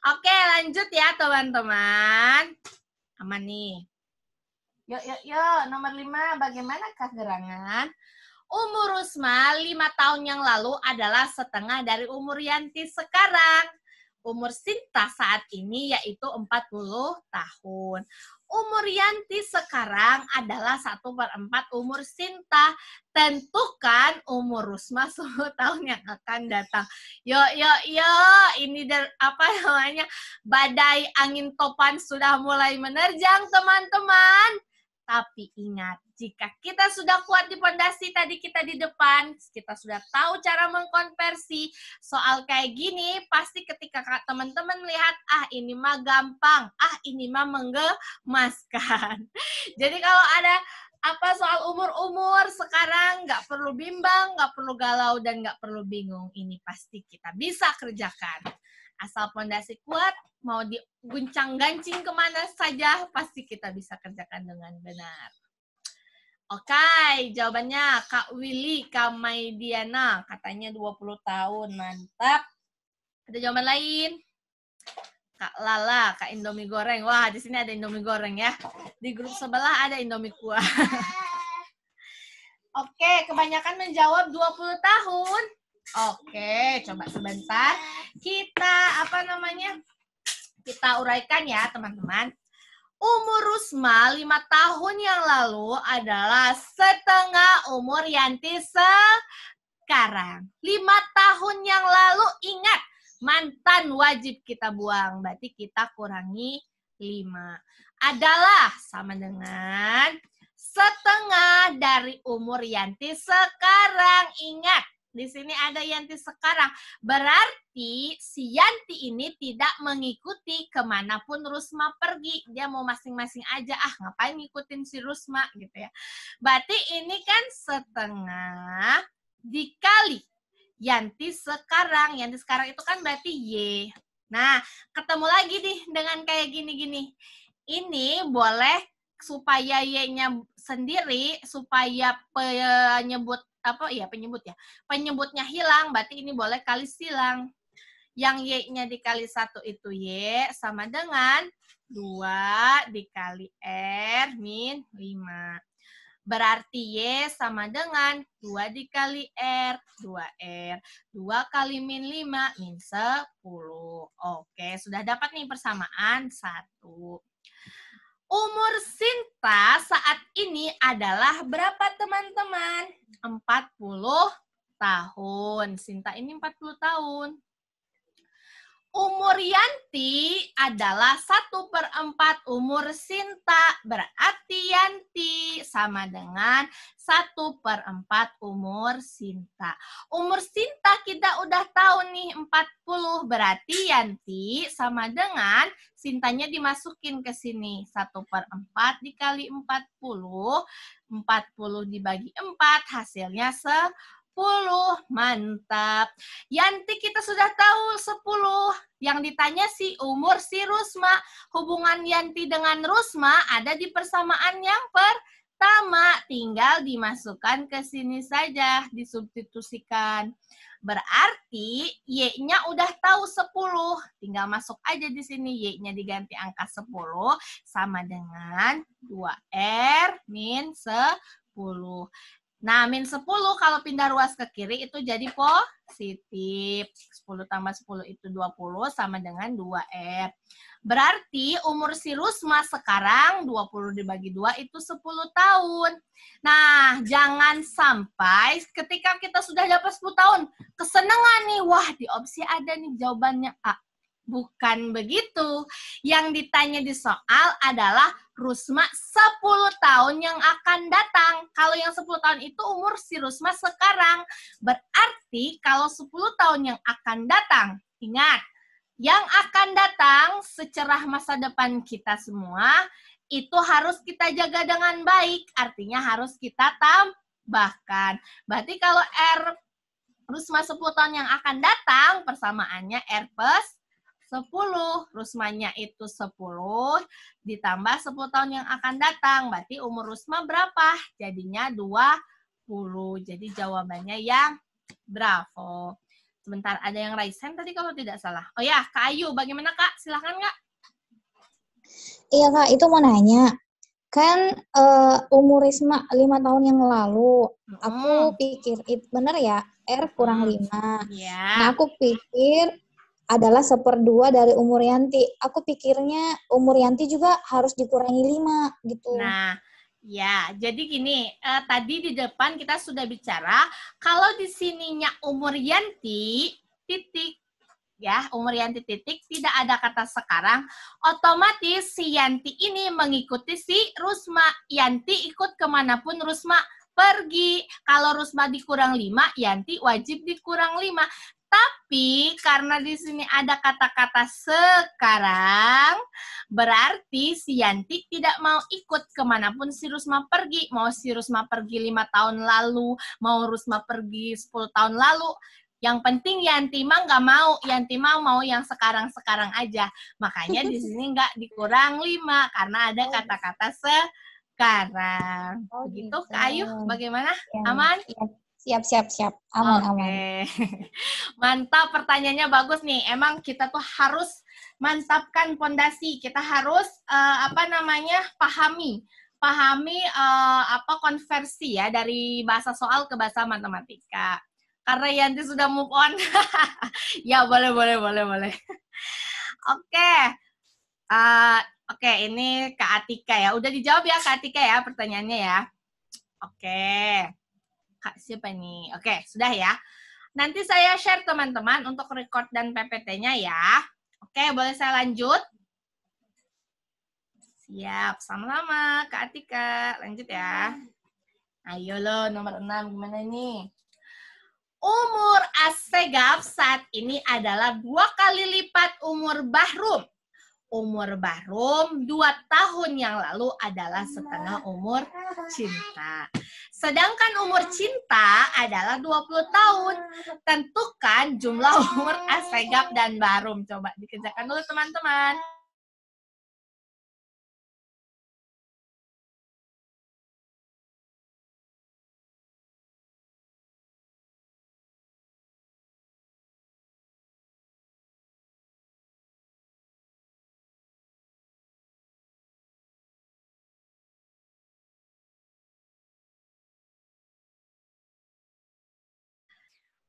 Oke, lanjut ya teman-teman. Aman nih. Yuk. Nomor 5, bagaimanakah gerangan? Umur Rusma 5 tahun yang lalu adalah setengah dari umur Yanti sekarang. Umur Sinta saat ini yaitu 40 tahun. Umur Yanti sekarang adalah 1/4 umur Sinta. Tentukan umur Rusma 10 tahun yang akan datang. Yuk. Ini badai angin topan sudah mulai menerjang teman-teman. Tapi ingat, jika kita sudah kuat di pondasi tadi kita di depan, kita sudah tahu cara mengkonversi soal kayak gini, pasti ketika teman-teman melihat, ah ini mah gampang, ah ini mah menggemaskan. Jadi kalau ada apa soal umur-umur sekarang, nggak perlu bimbang, nggak perlu galau, dan nggak perlu bingung. Ini pasti kita bisa kerjakan. Asal pondasi kuat, mau diguncang-gancing kemana saja, pasti kita bisa kerjakan dengan benar. Oke, jawabannya Kak Willy Kamaidiana, katanya 20 tahun, mantap. Ada jawaban lain? Kak Lala, Kak Indomie goreng. Wah, di sini ada Indomie goreng ya. Di grup sebelah ada Indomie kuah. Oke, kebanyakan menjawab 20 tahun. Oke, coba sebentar. Kita kita uraikan ya, teman-teman. Umur Rusma 5 tahun yang lalu adalah setengah umur Yanti sekarang. 5 tahun yang lalu, ingat, mantan wajib kita buang. Berarti kita kurangi 5. Adalah sama dengan setengah dari umur Yanti sekarang. Ingat, di sini ada Yanti sekarang. Berarti si Yanti ini tidak mengikuti kemanapun Rusma pergi. Dia mau masing-masing aja. Ah, ngapain ngikutin si Rusma gitu ya. Berarti ini kan setengah dikali Yanti sekarang. Yanti sekarang itu kan berarti Y. Nah, ketemu lagi nih dengan kayak gini-gini. Ini boleh supaya Y-nya sendiri, supaya penyebutnya hilang, berarti ini boleh kali silang. Yang Y-nya dikali 1 itu Y sama dengan 2 dikali R min 5. Berarti Y sama dengan 2 dikali R, 2R. 2 kali min 5, min 10. Oke, sudah dapat nih persamaan 1. Umur Sinta saat ini adalah berapa, teman-teman? 40 tahun. Sinta ini 40 tahun. Umur Yanti adalah 1/4 umur Sinta. Berarti Yanti sama dengan 1/4 umur Sinta. Umur Sinta kita udah tahu nih 40. Berarti Yanti sama dengan Sintanya dimasukin ke sini. 1/4 dikali 40. 40 dibagi 4 hasilnya 10. Mantap. Yanti kita sudah tahu 10. Yang ditanya si umur si Rusma. Hubungan Yanti dengan Rusma ada di persamaan yang pertama. Tinggal dimasukkan ke sini saja. Disubstitusikan. Berarti Y-nya udah tahu 10. Tinggal masuk aja di sini. Y-nya diganti angka 10. Sama dengan 2R min 10. Nah, min 10 kalau pindah ruas ke kiri itu jadi positif. 10 tambah 10 itu 20 sama dengan 2R. Berarti umur si Rusma sekarang 20 dibagi 2 itu 10 tahun. Nah, jangan sampai ketika kita sudah dapat 10 tahun, kesenangan nih, wah di opsi ada nih jawabannya A. Bukan begitu. Yang ditanya di soal adalah Rusma 10 tahun yang akan datang. Kalau yang 10 tahun itu umur si Rusma sekarang. Berarti kalau 10 tahun yang akan datang, ingat, yang akan datang secerah masa depan kita semua, itu harus kita jaga dengan baik. Artinya harus kita tambahkan. Berarti kalau R Rusma 10 tahun yang akan datang, persamaannya R plus 10. Rusmanya itu 10 ditambah 10 tahun yang akan datang. Berarti umur Rusma berapa? Jadinya 20. Jadi jawabannya yang bravo. Sebentar, ada yang raise hand tadi kalau tidak salah. Oh ya, Kak Ayu, bagaimana Kak? Silakan Kak. Iya Kak, itu mau nanya. Kan umur Risma 5 tahun yang lalu, aku pikir, bener ya, R kurang 5. Yeah. Nah, aku pikir adalah 1/2 dari umur Yanti. Aku pikirnya umur Yanti juga harus dikurangi 5 gitu. Nah, ya, jadi gini, tadi di depan kita sudah bicara, kalau di sininya umur Yanti, titik, ya, umur Yanti titik, tidak ada kata sekarang, otomatis si Yanti ini mengikuti si Rusma. Yanti ikut kemanapun Rusma pergi. Kalau Rusma dikurang 5, Yanti wajib dikurang 5. Tapi karena di sini ada kata-kata sekarang, berarti si Yanti tidak mau ikut kemanapun si Rusma pergi. Mau si Rusma pergi 5 tahun lalu, mau Rusma pergi 10 tahun lalu. Yang penting Yanti mah nggak mau. Yanti mah mau yang sekarang-sekarang aja. Makanya di sini nggak dikurang 5 karena ada kata-kata sekarang. Begitu, Gitu. Kak Ayu, bagaimana? Ya, Aman? ya. Siap. Aman. Oke. Mantap, pertanyaannya bagus nih. Emang kita tuh harus mantapkan pondasi. Kita harus pahami konversi ya dari bahasa soal ke bahasa matematika. Karena Yanti sudah move on. Ya, boleh. Oke. Oke, ini Kak Atika ya. Udah dijawab ya Kak Atika ya pertanyaannya ya. Oke. Kak, siapa nih? Oke, sudah ya. Nanti saya share teman-teman untuk record dan PPT-nya ya. Oke, boleh saya lanjut? Siap, sama-sama Kak Atika. Lanjut ya. Ayo lo, nomor 6. Gimana ini? Umur Assegaf saat ini adalah 2 kali lipat umur Bahrum. Umur Bahrum 2 tahun yang lalu adalah setengah umur Cinta. Sedangkan umur Cinta adalah 20 tahun. Tentukan jumlah umur Assegaf dan Bahrum. Coba dikerjakan dulu teman-teman.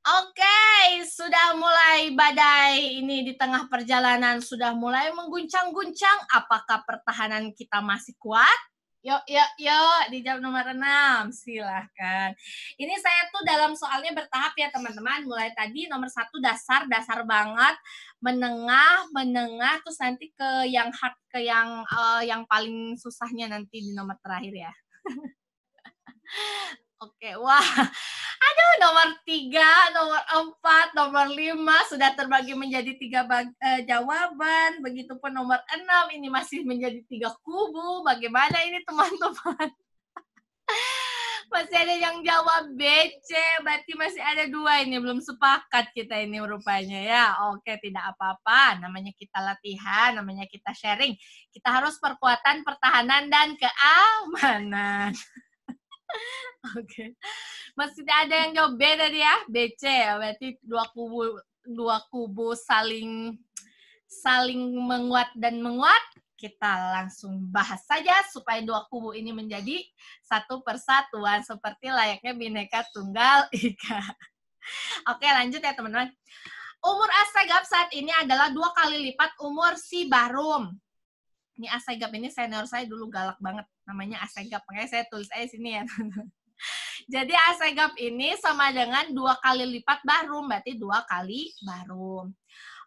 Oke, sudah mulai badai ini di tengah perjalanan, sudah mulai mengguncang-guncang. Apakah pertahanan kita masih kuat? Yuk, dijawab nomor 6. Silahkan. Ini saya tuh dalam soalnya bertahap ya teman-teman. Mulai tadi nomor 1 dasar banget. Menengah, terus nanti ke yang hard, ke yang paling susahnya nanti di nomor terakhir ya. Oke, wah. Aduh, nomor 3, nomor 4, nomor 5 sudah terbagi menjadi 3 jawaban. Begitupun nomor 6, ini masih menjadi 3 kubu. Bagaimana ini teman-teman? Masih ada yang jawab BC, berarti masih ada 2 ini. Belum sepakat kita ini rupanya ya. Oke, tidak apa-apa. Namanya kita latihan, namanya kita sharing. Kita harus perkuatan, pertahanan, dan keamanan. Oke. Masih ada yang jawab B tadi ya, BC ya, berarti 2 kubu saling menguat dan menguat. Kita langsung bahas saja supaya 2 kubu ini menjadi satu persatuan seperti layaknya Bhinneka Tunggal Ika. Oke, lanjut ya teman-teman. Umur Assegaf saat ini adalah 2 kali lipat umur si Bahrum. Ini Assegaf ini senior saya dulu galak banget, namanya Assegaf, makanya saya tulis aja sini ya. Jadi Assegaf ini sama dengan 2 kali lipat Bahrum, berarti 2 kali Bahrum.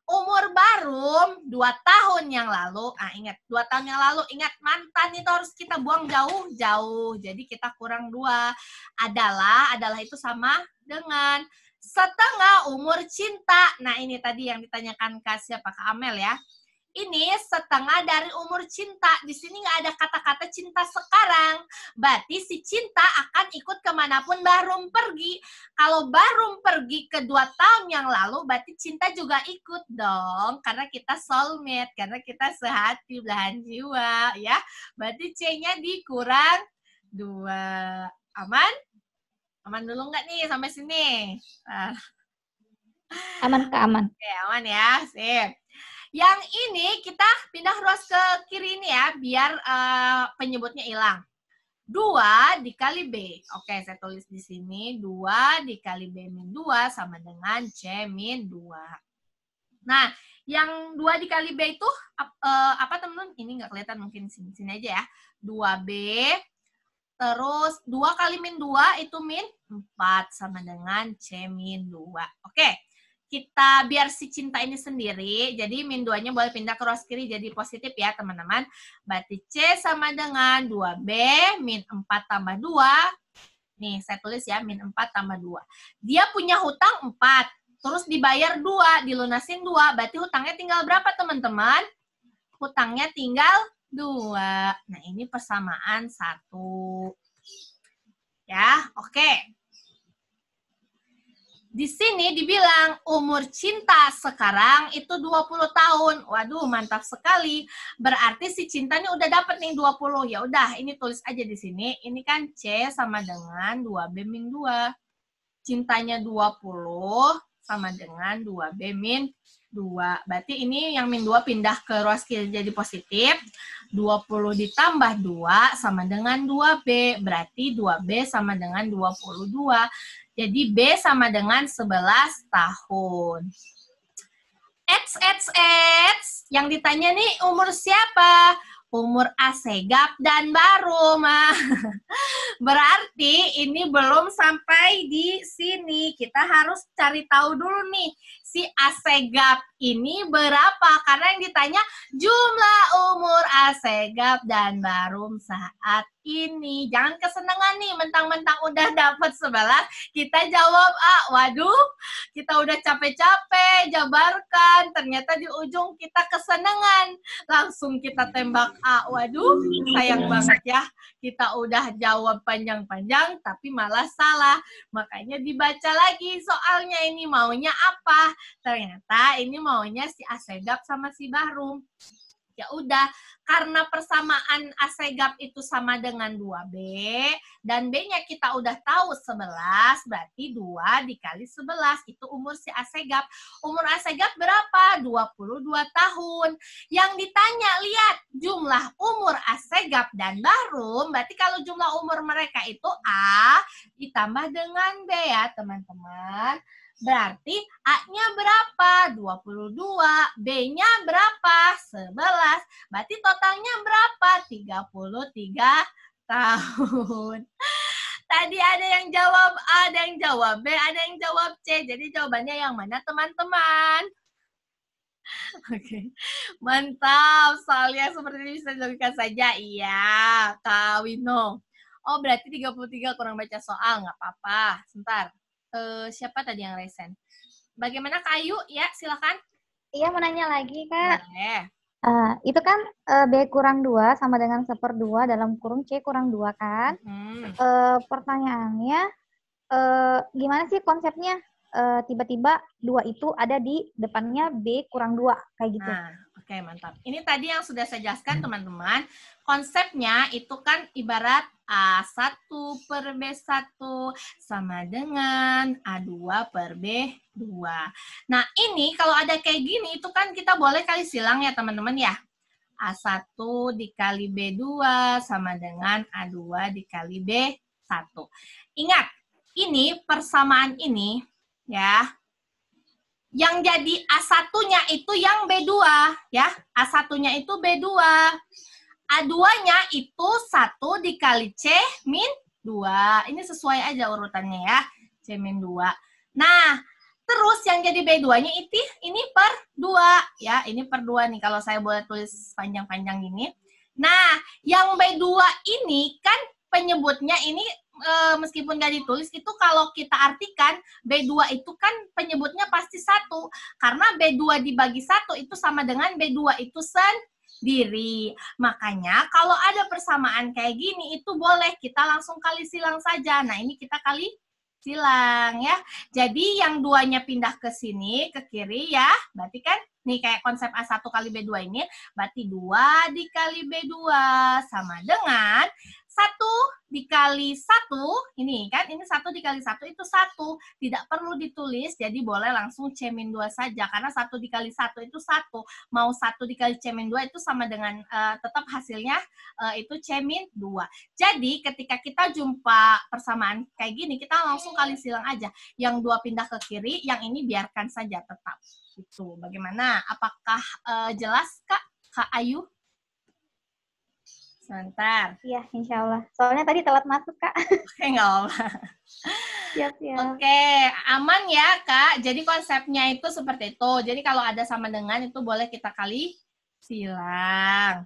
Umur Bahrum 2 tahun yang lalu, ingat 2 tahun yang lalu, ingat mantan itu harus kita buang jauh-jauh. Jadi kita kurang 2. Adalah itu sama dengan setengah umur Cinta. Nah ini tadi yang ditanyakan ke siapa, Kak Amel ya. Ini setengah dari umur Cinta. Di sini nggak ada kata-kata Cinta sekarang. Berarti si Cinta akan ikut kemanapun Bahrum pergi. Kalau Bahrum pergi ke 2 tahun yang lalu, berarti Cinta juga ikut dong. Karena kita soulmate, karena kita sehati belahan jiwa. Ya, berarti C-nya dikurang 2. Aman? Aman dulu nggak nih sampai sini? Aman, Kak, aman. Oke, aman ya. Sip. Yang ini kita pindah ruas ke kiri ini ya, biar penyebutnya hilang. 2 dikali B. Oke, saya tulis di sini. 2 dikali B min 2 sama dengan C min 2. Nah, yang 2 dikali B itu apa teman-teman? Ini nggak kelihatan, mungkin sini aja ya. 2B, terus 2 kali min 2 itu min 4 sama dengan C min 2. Oke. kita biar si cinta ini sendiri, jadi min 2-nya boleh pindah ke ruas kiri jadi positif ya teman-teman. Berarti C sama dengan 2B min 4 tambah 2. Nih, saya tulis ya, min 4 tambah 2. Dia punya hutang 4, terus dibayar 2, dilunasin 2. Berarti hutangnya tinggal berapa teman-teman? Hutangnya tinggal 2. Nah, ini persamaan 1. Ya, oke. Di sini dibilang umur cinta sekarang itu 20 tahun. Waduh, mantap sekali. Berarti si cinta ini udah dapat nih 20. Ya udah, ini tulis aja di sini. Ini kan C sama dengan 2B min 2. Cintanya 20 sama dengan 2B min 2. Berarti ini yang min 2 pindah ke ruas kiri jadi positif. 20 ditambah 2 sama dengan 2B. Berarti 2B sama dengan 22. Jadi B sama dengan 11 tahun. Yang ditanya nih umur siapa? Umur Asegaf dan Barum. Berarti ini belum sampai di sini. Kita harus cari tahu dulu nih. Si Asegaf ini berapa? Karena yang ditanya jumlah umur Asegaf dan Barum saat ini. Jangan kesenangan nih, mentang-mentang udah dapat 11, kita jawab A. Waduh, kita udah capek-capek jabarkan. Ternyata di ujung kita kesenangan. Langsung kita tembak A. Waduh, sayang banget ya. Kita udah jawab panjang-panjang, tapi malah salah. Makanya dibaca lagi soalnya ini maunya apa. Ternyata ini maunya si Asegaf sama si Barum. Ya udah, karena persamaan Asegaf itu sama dengan 2B, dan B-nya kita udah tahu 11, berarti 2 dikali 11, itu umur si Asegaf. Umur Asegaf berapa? 22 tahun. Yang ditanya, lihat, jumlah umur Asegaf dan Barum, berarti kalau jumlah umur mereka itu A ditambah dengan B ya teman-teman. Berarti A-nya berapa? 22. B-nya berapa? 11. Berarti totalnya berapa? 33 tahun. Tadi ada yang jawab A, ada yang jawab B, ada yang jawab C. Jadi jawabannya yang mana teman-teman? Oke, mantap. Soalnya seperti ini bisa dilakukan saja. Iya, Kak Wino. Oh, berarti 33 kurang baca soal. Nggak apa-apa. Sebentar. Siapa tadi yang resen? Bagaimana Kak Ayu? Ya, silakan. Iya, mau nanya lagi, Kak. Boleh. Itu kan B kurang 2 sama dengan 1/2 dalam kurung C kurang 2 kan? Pertanyaannya, gimana sih konsepnya? Tiba-tiba 2 itu ada di depannya B kurang 2, kayak gitu. Nah, oke, mantap. Ini tadi yang sudah saya jelaskan, teman-teman. Konsepnya itu kan ibarat A1 per B1 sama dengan A2 per B2. Nah, ini kalau ada kayak gini, itu kan kita boleh kali silang ya, teman-teman ya. A1 dikali B2 sama dengan A2 dikali B1. Ingat, ini persamaan ini, ya, yang jadi A1-nya itu yang B2, ya. A1-nya itu B2. A2-nya itu 1 dikali C min 2. Ini sesuai aja urutannya ya. C min 2. Nah, terus yang jadi B2-nya itu ini per 2. Ya, ini per 2 nih kalau saya boleh tulis panjang-panjang gini. Nah, yang B2 ini kan penyebutnya ini meskipun nggak ditulis, itu kalau kita artikan, B2 itu kan penyebutnya pasti 1. Karena B2 dibagi 1 itu sama dengan B2 itu sendiri. Makanya kalau ada persamaan kayak gini, itu boleh kita langsung kali silang saja. Nah, ini kita kali silang ya. Jadi yang 2-nya pindah ke sini, ke kiri ya. Berarti kan, nih kayak konsep A1 kali B2 ini, berarti 2 dikali B2 sama dengan 1 dikali 1, ini kan, ini 1 dikali 1 itu 1. Tidak perlu ditulis, jadi boleh langsung C min 2 saja. Karena 1 dikali 1 itu 1. Mau 1 dikali C min 2 itu sama dengan, tetap hasilnya itu C min 2. Jadi ketika kita jumpa persamaan kayak gini, kita langsung kali silang aja. Yang 2 pindah ke kiri, yang ini biarkan saja tetap. Gitu. Bagaimana? Apakah jelas, Kak? Kak Ayu? Sebentar. Iya, insya Allah. Soalnya tadi telat masuk, Kak. Oke, nggak apa-apa. Siap. Oke, aman ya, Kak. Jadi konsepnya itu seperti itu. Jadi kalau ada sama dengan itu boleh kita kali silang.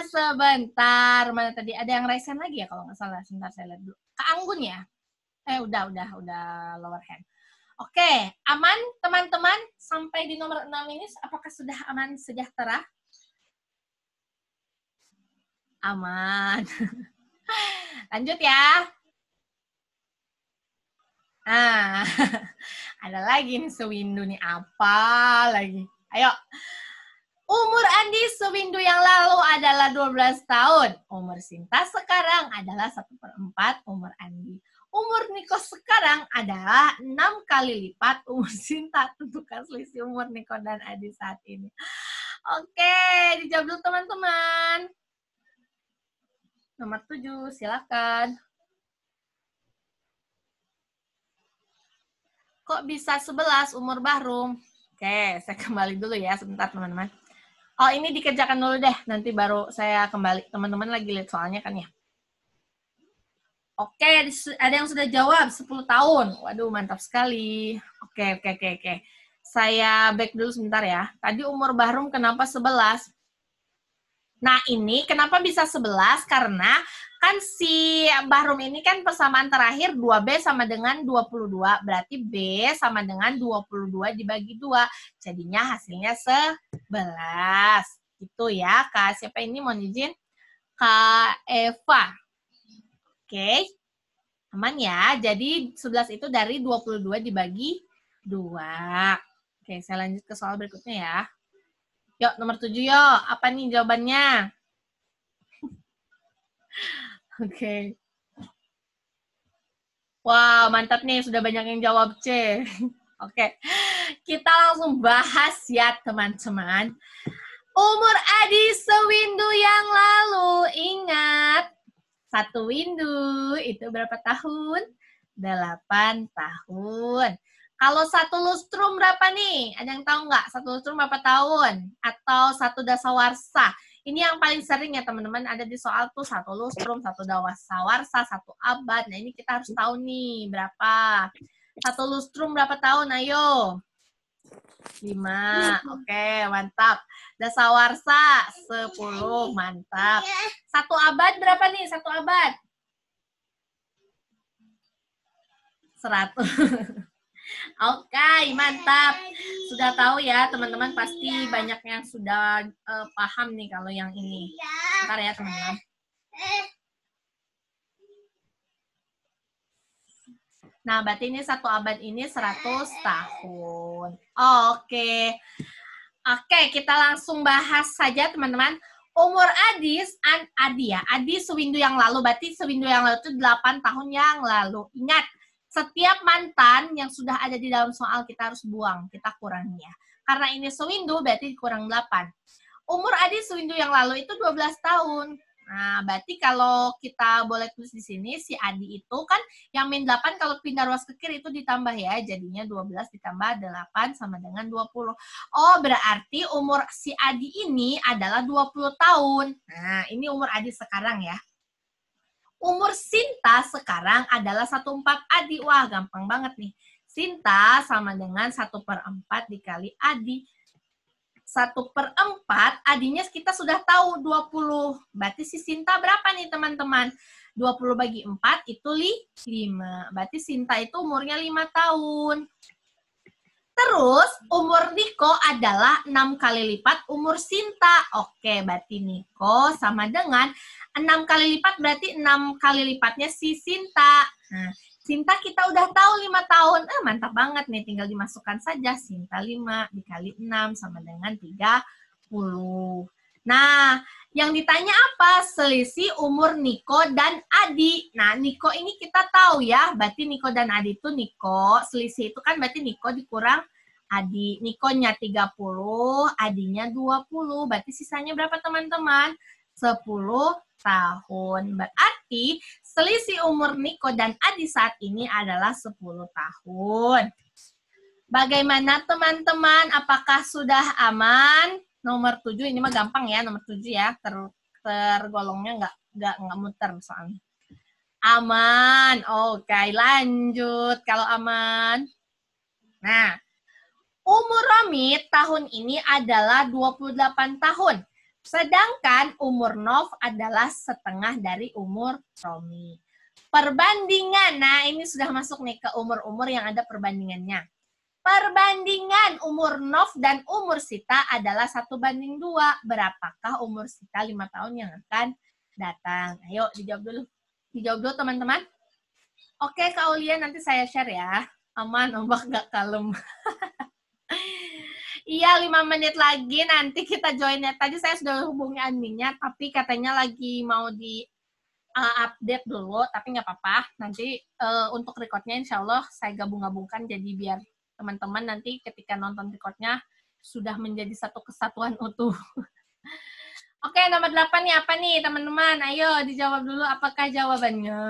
Sebentar. Mana tadi? Ada yang raise hand lagi ya kalau nggak salah. Sebentar saya lihat dulu. Kak Anggun ya? Udah lower hand. Oke, aman teman-teman sampai di nomor 6 ini apakah sudah aman sejahtera? Aman. Lanjut ya. Nah, ada lagi nih sewindu nih apa lagi? Ayo. Umur Andi sewindu yang lalu adalah 12 tahun. Umur Sinta sekarang adalah 1/4 umur Andi. Umur Niko sekarang adalah 6 kali lipat umur Sinta. Tentukan selisih umur Niko dan Adi saat ini. Oke, dijawab dulu teman-teman. Nomor 7, silakan. Kok bisa 11 umur Bahrum? Oke, saya kembali dulu ya sebentar teman-teman. Oh, ini dikerjakan dulu deh, nanti baru saya kembali. Teman-teman lagi lihat soalnya kan ya. Oke, ada yang sudah jawab 10 tahun. Waduh, mantap sekali. Oke. Saya back dulu sebentar ya. Tadi umur Bahrum kenapa 11? Nah, ini kenapa bisa 11? Karena kan si Bahrum ini kan persamaan terakhir 2B sama dengan 22. Berarti B sama dengan 22 dibagi 2. Jadinya hasilnya 11. Itu ya, Kak. Siapa ini mohon izin? Kak Eva. Oke. Aman ya. Jadi 11 itu dari 22 dibagi 2. Oke, saya lanjut ke soal berikutnya ya. Yuk, nomor 7 yuk. Apa nih jawabannya? Oke. Wah, mantap nih. Sudah banyak yang jawab C. Oke. Kita langsung bahas ya, teman-teman. Umur Adi sewindu yang lalu. Ingat, 1 windu itu berapa tahun? 8 tahun. Kalau 1 lustrum berapa nih? Ada yang tahu nggak? 1 lustrum berapa tahun? Atau 1 dasawarsa? Ini yang paling sering ya teman-teman, ada di soal tuh 1 lustrum, 1 dasawarsa, 1 abad. Nah ini kita harus tahu nih berapa. 1 lustrum berapa tahun? Ayo. 5. Oke, mantap. Dasawarsa 10. Mantap. 1 abad berapa nih? 1 abad? 100. Oke, mantap. Sudah tahu ya, teman-teman. Pasti banyak yang sudah paham nih kalau yang ini. Bentar ya, teman-teman. Nah, berarti ini 1 abad ini 100 tahun. Oke. Oke, kita langsung bahas saja, teman-teman. Umur Adi ya. Adi sewindu yang lalu. Berarti sewindu yang lalu itu 8 tahun yang lalu. Ingat, setiap mantan yang sudah ada di dalam soal kita harus buang, kita kurangi ya. Karena ini sewindu berarti kurang 8. Umur Adi sewindu yang lalu itu 12 tahun. Nah, berarti kalau kita boleh tulis di sini, si Adi itu kan yang min 8 kalau pindah ruas ke kiri itu ditambah ya. Jadinya 12 ditambah 8 sama dengan 20. Oh, berarti umur si Adi ini adalah 20 tahun. Nah, ini umur Adi sekarang ya. Umur Sinta sekarang adalah 1/4 Adi. Wah, gampang banget nih. Sinta sama dengan 1/4 dikali Adi. 1/4, Adinya kita sudah tahu 20. Berarti si Sinta berapa nih teman-teman? 20 bagi 4 itu 5. Berarti Sinta itu umurnya 5 tahun. Terus umur Niko adalah 6 kali lipat umur Sinta. Oke, berarti Niko sama dengan 6 kali lipat berarti 6 kali lipatnya si Sinta. Nah, Sinta kita udah tahu 5 tahun. Mantap banget nih, tinggal dimasukkan saja. Sinta 5 dikali 6 sama dengan 30. Nah, yang ditanya apa? Selisih umur Niko dan Adi. Nah, Niko ini kita tahu ya, berarti Niko dan Adi itu Niko. Selisih itu kan berarti Niko dikurang Adi. Nikonya 30, Adinya 20. Berarti sisanya berapa teman-teman? 10 tahun. Berarti selisih umur Niko dan Adi saat ini adalah 10 tahun. Bagaimana teman-teman? Apakah sudah aman? Nomor 7, ini mah gampang ya, nomor 7 ya. Tergolongnya nggak muter soalnya. Aman. Oke, lanjut. Kalau aman. Nah, umur Romi tahun ini adalah 28 tahun. Sedangkan umur Nov adalah setengah dari umur Romi. Perbandingan. Nah, ini sudah masuk nih ke umur-umur yang ada perbandingannya. Perbandingan umur Nov dan umur Sita adalah 1:2. Berapakah umur Sita 5 tahun yang akan datang? Ayo dijawab dulu. Dijawab dulu teman-teman. Oke Kak Aulia, nanti saya share ya. Aman, ombak gak kalem. Iya, 5 menit lagi nanti kita join ya. Tadi saya sudah hubungi adminnya, tapi katanya lagi mau di update dulu, tapi nggak apa-apa. Nanti untuk recordnya insya Allah saya gabung-gabungkan, jadi biar teman-teman nanti ketika nonton recordnya sudah menjadi satu kesatuan utuh. Oke, nomor 8 nih apa nih teman-teman? Ayo dijawab dulu apakah jawabannya.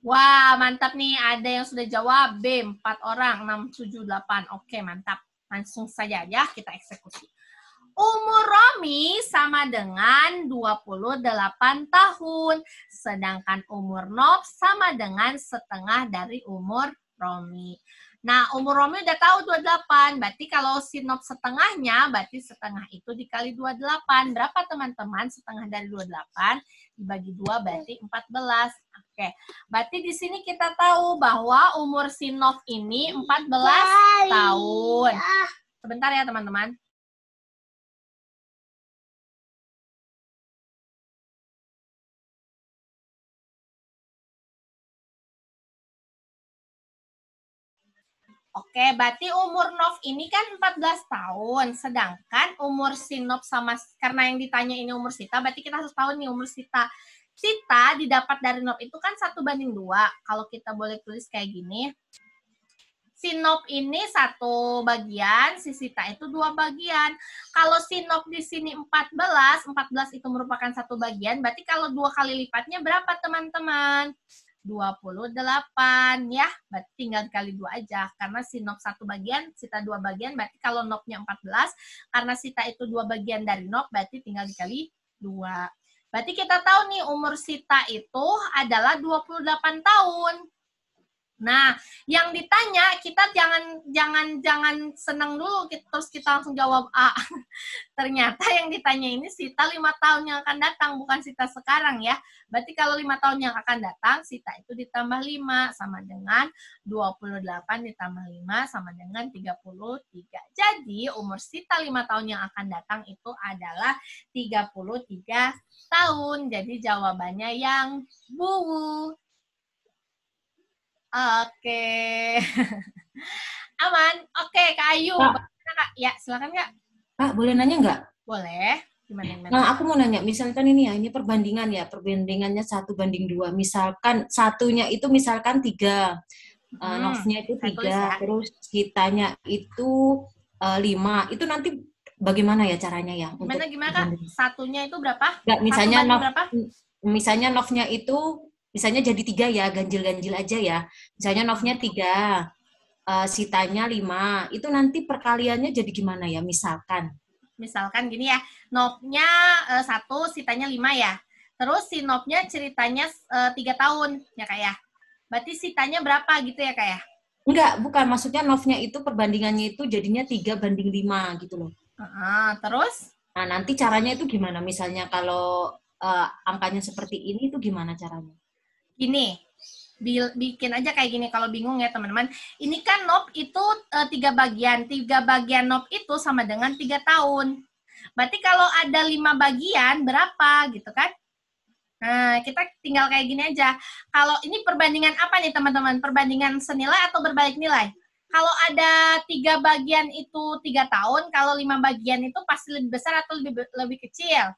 Wah, mantap nih. Ada yang sudah jawab. B, 4 orang. 6, 7, 8. Oke, mantap. Langsung saja ya kita eksekusi. Umur Romi sama dengan 28 tahun. Sedangkan umur Nov sama dengan setengah dari umur Romi. Nah, umur Romi udah tahu 28. Berarti kalau si Nov setengahnya, berarti setengah itu dikali 28. Berapa teman-teman? Setengah dari 28 dibagi 2 berarti 14. Oke. Berarti di sini kita tahu bahwa umur si Nov ini 14 tahun. Sebentar ya, teman-teman. Oke, berarti umur Nov ini kan 14 tahun. Sedangkan umur si Nov sama, karena yang ditanya ini umur Sita, berarti kita harus tahu nih umur Sita. Sita didapat dari Nov itu kan 1:2. Kalau kita boleh tulis kayak gini, si Nov ini 1 bagian, si Sita itu 2 bagian. Kalau si Nov di sini 14 itu merupakan 1 bagian, berarti kalau 2 kali lipatnya berapa teman-teman? 28 ya, berarti tinggal dikali 2 aja. Karena si Nov 1 bagian, Sita 2 bagian, berarti kalau Novnya 14, karena Sita itu 2 bagian dari Nov, berarti tinggal dikali 2. Berarti kita tahu nih umur Sita itu adalah 28 tahun. Nah, yang ditanya kita jangan senang dulu terus kita langsung jawab A. Ternyata yang ditanya ini Sita 5 tahun yang akan datang, bukan Sita sekarang ya. Berarti kalau 5 tahun yang akan datang, Sita itu ditambah 5 sama dengan 28 ditambah 5 sama dengan 33. Jadi umur Sita 5 tahun yang akan datang itu adalah 33 tahun. Jadi jawabannya yang Bu. Oke. Aman. Oke, Kak Ayu. Kak. Kak? Ya, silakan Kak. Kak, boleh nanya nggak? Boleh. Gimana? Nah, aku mau nanya, misalkan ini ya, ini perbandingan ya, perbandingannya 1:2. Misalkan satunya itu misalkan 3, Novnya itu 3, terus Sitanya itu 5. Itu nanti bagaimana ya caranya ya? Gimana Kak? Satunya itu berapa? Nggak, misalnya Novnya itu misalnya jadi 3 ya, ganjil-ganjil aja ya. Misalnya Novnya 3, Sitanya 5. Itu nanti perkaliannya jadi gimana ya, misalkan? Misalkan gini ya, Novnya 1, Sitanya 5 ya. Terus si Novnya ceritanya 3 tahun ya Kak ya. Berarti Sitanya berapa gitu ya Kak ya? Enggak, bukan. Maksudnya Novnya itu perbandingannya itu jadinya 3:5 gitu loh. Terus? Nah, nanti caranya itu gimana? Misalnya kalau angkanya seperti ini itu gimana caranya? Gini, bikin aja kayak gini kalau bingung ya teman-teman. Ini kan Nov itu 3 bagian. 3 bagian Nov itu sama dengan 3 tahun. Berarti kalau ada 5 bagian berapa gitu kan? Nah, kita tinggal kayak gini aja. Kalau ini perbandingan apa nih teman-teman? Perbandingan senilai atau berbalik nilai? Kalau ada 3 bagian itu 3 tahun, kalau 5 bagian itu pasti lebih besar atau lebih kecil?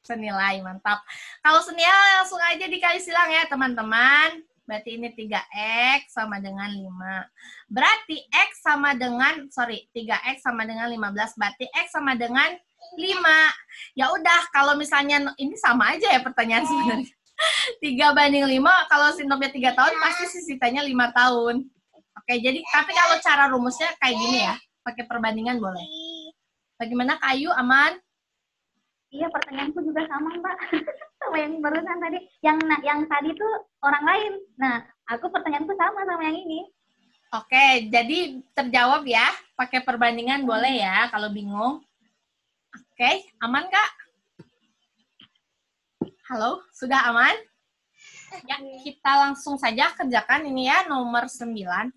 Senilai, mantap. Kalau senilai langsung aja dikali silang ya teman-teman. Berarti ini 3X sama dengan 5. Berarti X sama dengan, 3X sama dengan 15. Berarti X sama dengan 5. Ya udah, kalau misalnya, ini sama aja ya pertanyaan sebenarnya. 3:5, kalau si Novnya 3 tahun, pasti si Sitanya 5 tahun. Oke, jadi tapi kalau cara rumusnya kayak gini ya, pakai perbandingan boleh. Bagaimana Kak Ayu, aman? Iya, pertanyaanku juga sama, Mbak. Sama yang barusan tadi. Yang tadi tuh orang lain. Nah, aku pertanyaanku sama yang ini. Oke, jadi terjawab ya. Pakai perbandingan boleh ya kalau bingung. Oke, aman Kak? Halo, sudah aman? Ya, kita langsung saja kerjakan ini ya, nomor 9.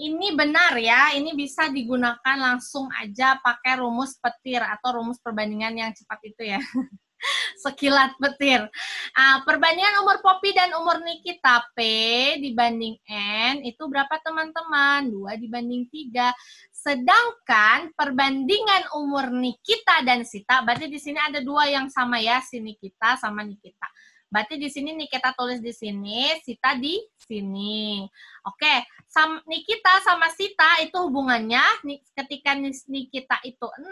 Ini benar ya, ini bisa digunakan langsung aja pakai rumus petir atau rumus perbandingan yang cepat itu ya. Sekilat petir. Perbandingan umur Poppy dan umur Nikita, P dibanding N, itu berapa teman-teman? 2 dibanding 3. Sedangkan perbandingan umur Nikita dan Sita, berarti di sini ada 2 yang sama ya, si Nikita sama Nikita. Berarti di sini Nikita tulis di sini, Sita di sini. Oke, Nikita sama Sita itu hubungannya ketika Nikita itu 6,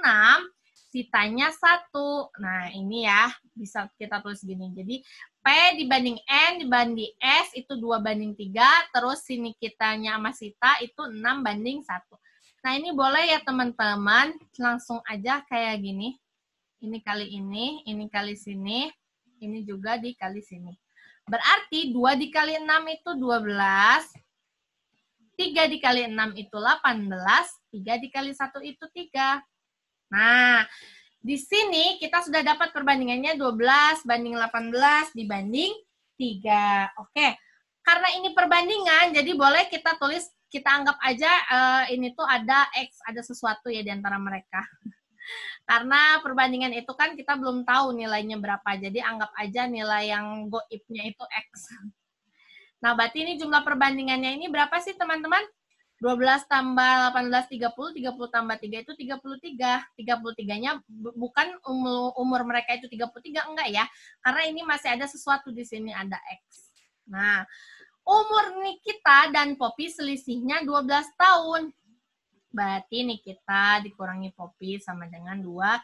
Sitanya 1. Nah, ini ya, bisa kita tulis gini. Jadi, P dibanding N dibanding S itu 2 banding 3, terus si Nikitanya sama Sita itu 6 banding 1. Nah, ini boleh ya teman-teman, langsung aja kayak gini. Ini kali ini kali sini. Ini juga dikali sini. Berarti 2 dikali 6 itu 12. 3 dikali 6 itu 18. 3 dikali 1 itu 3. Nah, di sini kita sudah dapat perbandingannya 12 banding 18 dibanding 3. Oke. Karena ini perbandingan, jadi boleh kita tulis, kita anggap aja ini tuh ada X, ada sesuatu ya di antara mereka. Karena perbandingan itu kan kita belum tahu nilainya berapa. Jadi anggap aja nilai yang goibnya itu X. Nah, berarti ini jumlah perbandingannya ini berapa sih teman-teman? 12 tambah 18, 30. 30 tambah 3 itu 33. 33-nya bukan umur mereka itu 33, enggak ya. Karena ini masih ada sesuatu di sini, ada X. Nah, umur Nikita dan Poppy selisihnya 12 tahun. Berarti Nikita dikurangi Poppy sama dengan 12.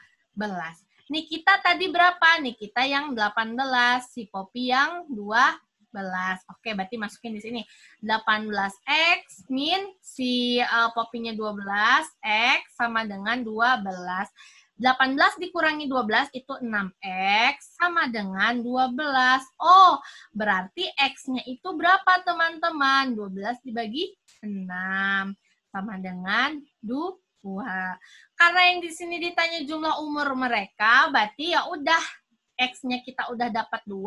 Nikita tadi berapa? Nikita yang 18, si Poppy yang 12. Oke, berarti masukin di sini. 18X min si Poppy-nya 12, X sama dengan 12. 18 dikurangi 12 itu 6X sama dengan 12. Oh, berarti X-nya itu berapa teman-teman? 12 dibagi 6. Sama dengan 2. Karena yang di sini ditanya jumlah umur mereka, berarti ya udah X-nya kita udah dapat 2,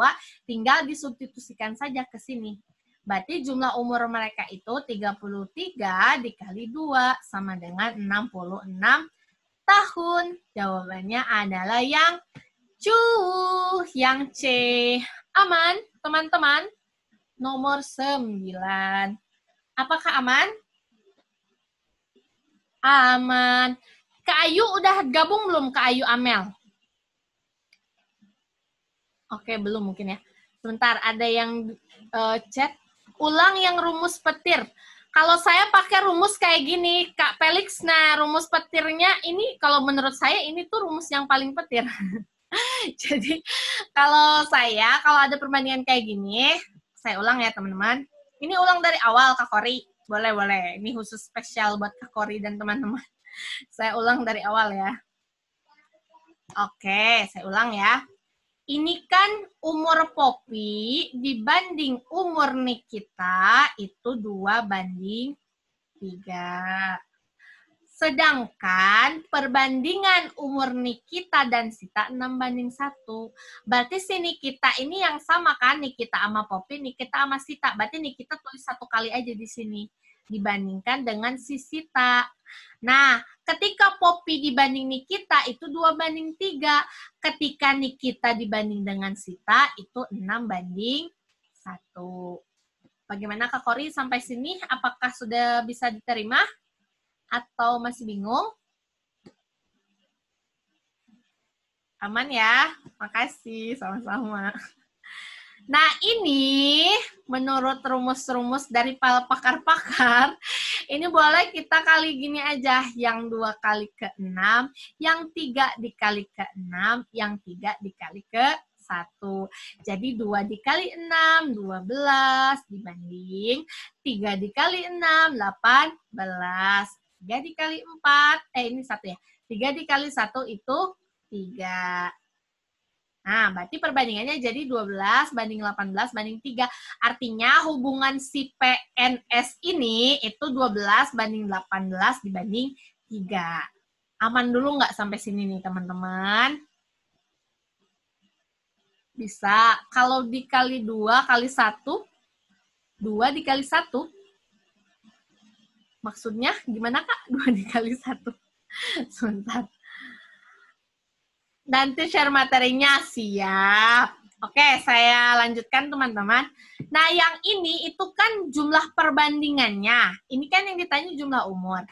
tinggal disubstitusikan saja ke sini. Berarti jumlah umur mereka itu 33 dikali 2 sama dengan 66 tahun. Jawabannya adalah yang yang C. Aman, teman-teman? Nomor 9. Apakah aman? Aman. Kak Ayu udah gabung belum? Kak Ayu Amel? Oke, belum mungkin ya. Sebentar, ada yang chat. Ulang yang rumus petir. Kalau saya pakai rumus kayak gini, Kak Felix, nah rumus petirnya ini kalau menurut saya ini tuh rumus yang paling petir. Jadi, kalau ada perbandingan kayak gini, saya ulang ya teman-teman. Ini ulang dari awal, Kak Kori. Boleh. Ini khusus spesial buat Kak Kori dan teman-teman. Saya ulang dari awal ya. Oke, saya ulang ya. Ini kan umur Poppy dibanding umur Nikita itu 2 banding 3. Sedangkan perbandingan umur Nikita dan Sita 6 banding 1. Berarti si Nikita ini yang sama kan, Nikita sama Poppy, Nikita sama Sita. Berarti Nikita tulis 1 kali aja di sini. Dibandingkan dengan si Sita. Nah, ketika Poppy dibanding Nikita itu 2 banding 3. Ketika Nikita dibanding dengan Sita itu 6 banding 1. Bagaimana Kak Kori sampai sini? Apakah sudah bisa diterima? Atau masih bingung? Aman ya? Makasih, sama-sama. Nah, ini menurut rumus-rumus dari pakar-pakar, ini boleh kita kali gini aja, yang 2 kali ke 6, yang 3 dikali ke 6, yang 3 dikali ke 1. Jadi 2 dikali 6, 12 dibanding 3 dikali 6, 18. 3 dikali 4, ini 1 ya. 3 dikali 1 itu 3. Nah, berarti perbandingannya jadi 12 banding 18 banding 3. Artinya hubungan si PNS ini itu 12 banding 18 dibanding 3. Aman dulu nggak sampai sini nih, teman-teman? Bisa. Kalau dikali 2 kali 1, 2 dikali 1. Maksudnya gimana, Kak? 2 dikali 1. Sebentar. Nanti share materinya, siap. Oke, saya lanjutkan teman-teman. Nah, yang ini itu kan jumlah perbandingannya. Ini kan yang ditanya jumlah umur.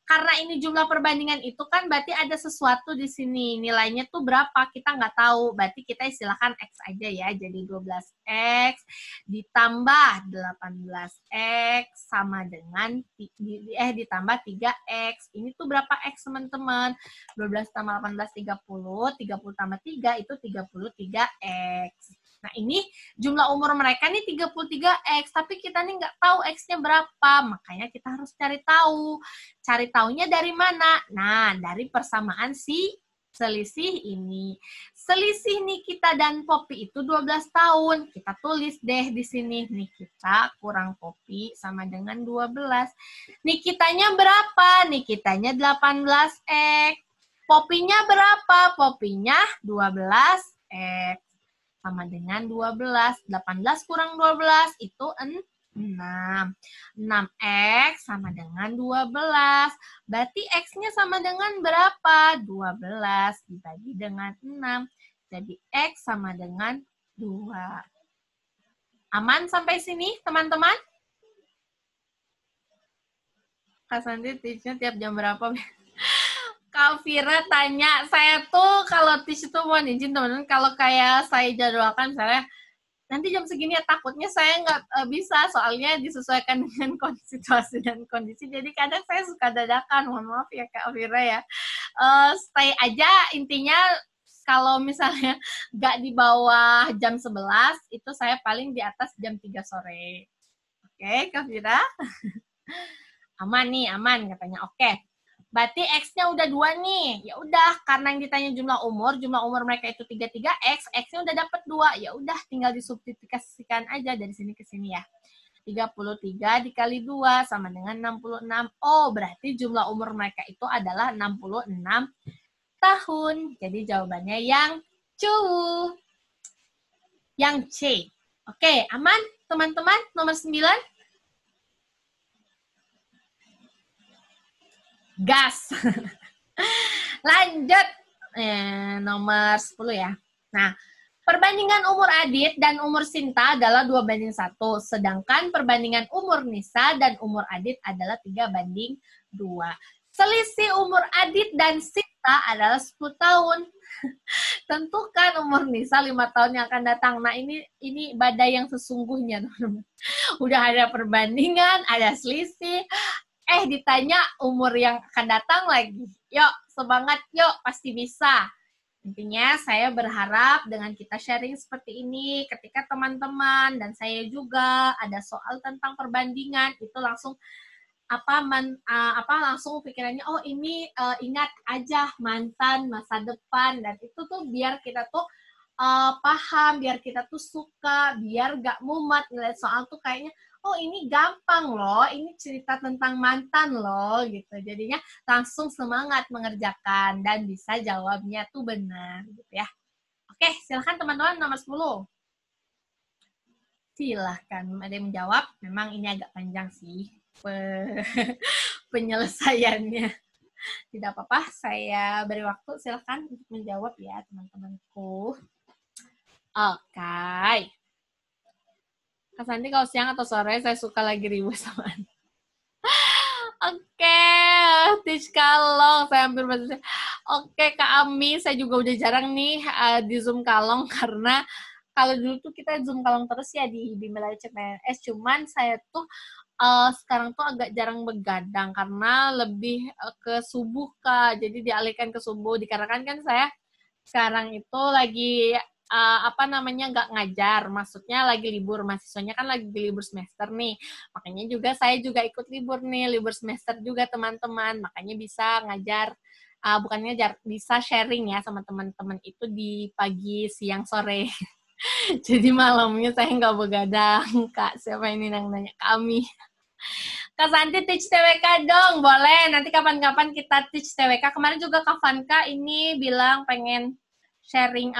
Karena ini jumlah perbandingan itu kan berarti ada sesuatu di sini. Nilainya tuh berapa, kita nggak tahu. Berarti kita istilahkan X aja ya. Jadi 12X ditambah 18X sama dengan, ditambah 3X. Ini tuh berapa X, teman-teman? 12 tambah 18, 30. 30 tambah 3 itu 33X. Nah, ini jumlah umur mereka nih 33X, tapi kita nih nggak tahu X-nya berapa, makanya kita harus cari tahu. Cari taunya dari mana? Nah, dari persamaan si selisih ini. Selisih Nikita dan Poppy itu 12 tahun. Kita tulis deh di sini. Nikita kurang Poppy sama dengan 12. Nikitanya berapa? Nikitanya 18X. Poppy-nya berapa? Poppy-nya 12X. Sama dengan 12. 18 kurang 12 itu 6. 6X sama dengan 12. Berarti X-nya sama dengan berapa? 12 dibagi dengan 6. Jadi X sama dengan 2. Aman sampai sini, teman-teman? Kak Santi teach-nya tiap jam berapa? Kak Vira tanya, saya tuh kalau teach itu mohon izin teman-teman, kalau kayak saya jadwalkan misalnya, nanti jam segini ya, takutnya saya nggak bisa, soalnya disesuaikan dengan situasi dan kondisi, jadi kadang saya suka dadakan, mohon maaf ya Kak Vira ya. Stay aja, intinya kalau misalnya nggak di bawah jam 11, itu saya paling di atas jam 3 sore. Oke, Kak Vira? Aman nih, aman katanya. Oke. Berarti X-nya udah 2 nih. Ya udah, karena yang ditanya jumlah umur mereka itu 33X, X-nya udah dapat 2. Ya udah, tinggal disubstitusikan aja dari sini ke sini ya. 33 dikali 2 sama dengan 66. Oh, berarti jumlah umur mereka itu adalah 66 tahun. Jadi jawabannya yang C. Yang C. Oke, aman teman-teman? Nomor 9. Gas. Lanjut. Nomor 10 ya. Nah, perbandingan umur Adit dan umur Sinta adalah 2:1. Sedangkan perbandingan umur Nisa dan umur Adit adalah 3:2. Selisih umur Adit dan Sinta adalah 10 tahun. Tentukan umur Nisa 5 tahun yang akan datang. Nah, ini badai yang sesungguhnya, teman-teman. Udah ada perbandingan, ada selisih. Ditanya umur yang akan datang lagi. Yuk, semangat yuk, pasti bisa. Intinya saya berharap dengan kita sharing seperti ini, ketika teman-teman dan saya juga ada soal tentang perbandingan, itu langsung langsung pikirannya, oh ini ingat aja mantan, masa depan, dan itu tuh biar kita tuh paham, biar kita tuh suka, biar gak mumet ngeliat soal tuh kayaknya, oh ini gampang loh, ini cerita tentang mantan loh, gitu. Jadinya langsung semangat mengerjakan dan bisa jawabnya tuh benar, gitu ya. Oke, silahkan teman-teman nomor 10. Silahkan, ada yang menjawab. Memang ini agak panjang sih penyelesaiannya. Tidak apa-apa, saya beri waktu, silahkan untuk menjawab ya teman-temanku. Oke. Kak Santi kalau siang atau sore saya suka lagi ribut sama Anda. Oke, Teach Kalong, saya hampir masuk. Oke, Kak Ami, saya juga udah jarang nih di Zoom Kalong karena kalau dulu tuh kita Zoom Kalong terus ya di Bimbel CPNS, cuman saya tuh sekarang tuh agak jarang begadang karena lebih ke subuh, Kak. Jadi dialihkan ke subuh, dikarenakan kan saya sekarang itu lagi nggak ngajar, maksudnya lagi libur, mahasiswanya kan lagi libur semester nih, makanya juga saya juga ikut libur nih, libur semester juga teman-teman, makanya bisa ngajar, bukan ngajar, bisa sharing ya sama teman-teman itu di pagi, siang, sore. Jadi malamnya saya nggak begadang. Kak, siapa ini yang nanya kami? Kak Santi teach TWK dong, boleh. Nanti kapan-kapan kita teach TWK. Kemarin juga Kak Vanka ini bilang pengen sharing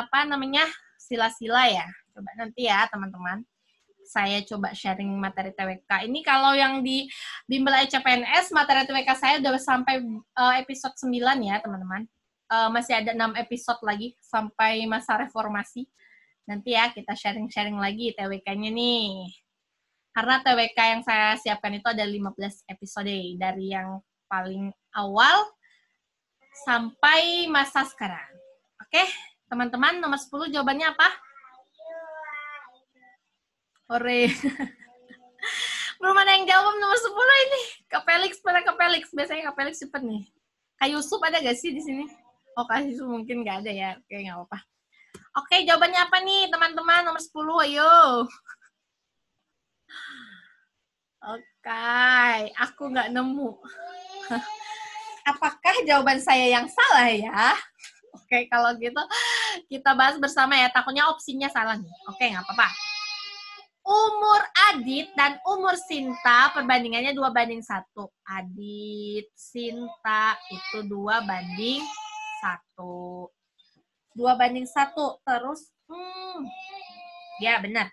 sila-sila ya. Coba nanti ya teman-teman. Saya coba sharing materi TWK. Ini kalau yang di Bimbel ECPNS, materi TWK saya udah sampai episode 9 ya teman-teman. Masih ada 6 episode lagi sampai masa reformasi. Nanti ya kita sharing-sharing lagi TWK-nya nih. Karena TWK yang saya siapkan itu ada 15 episode dari yang paling awal sampai masa sekarang. Oke, teman-teman, nomor 10 jawabannya apa? Ore. Belum ada yang jawab nomor 10 ini. Kak Felix, pada Kak Felix. Biasanya Kak Felix cepet nih. Kak Yusuf ada gak sih di sini? Oh, Kak Yusuf mungkin gak ada ya. Oke, gak apa-apa. Oke, jawabannya apa nih, teman-teman? Nomor 10, ayo. Oke, aku nggak nemu. Apakah jawaban saya yang salah ya? Oke, kalau gitu kita bahas bersama ya. Takutnya opsinya salah nih. Oke, nggak apa-apa. Umur Adit dan umur Sinta perbandingannya 2:1. Adit, Sinta itu 2:1. 2:1. Terus, ya benar.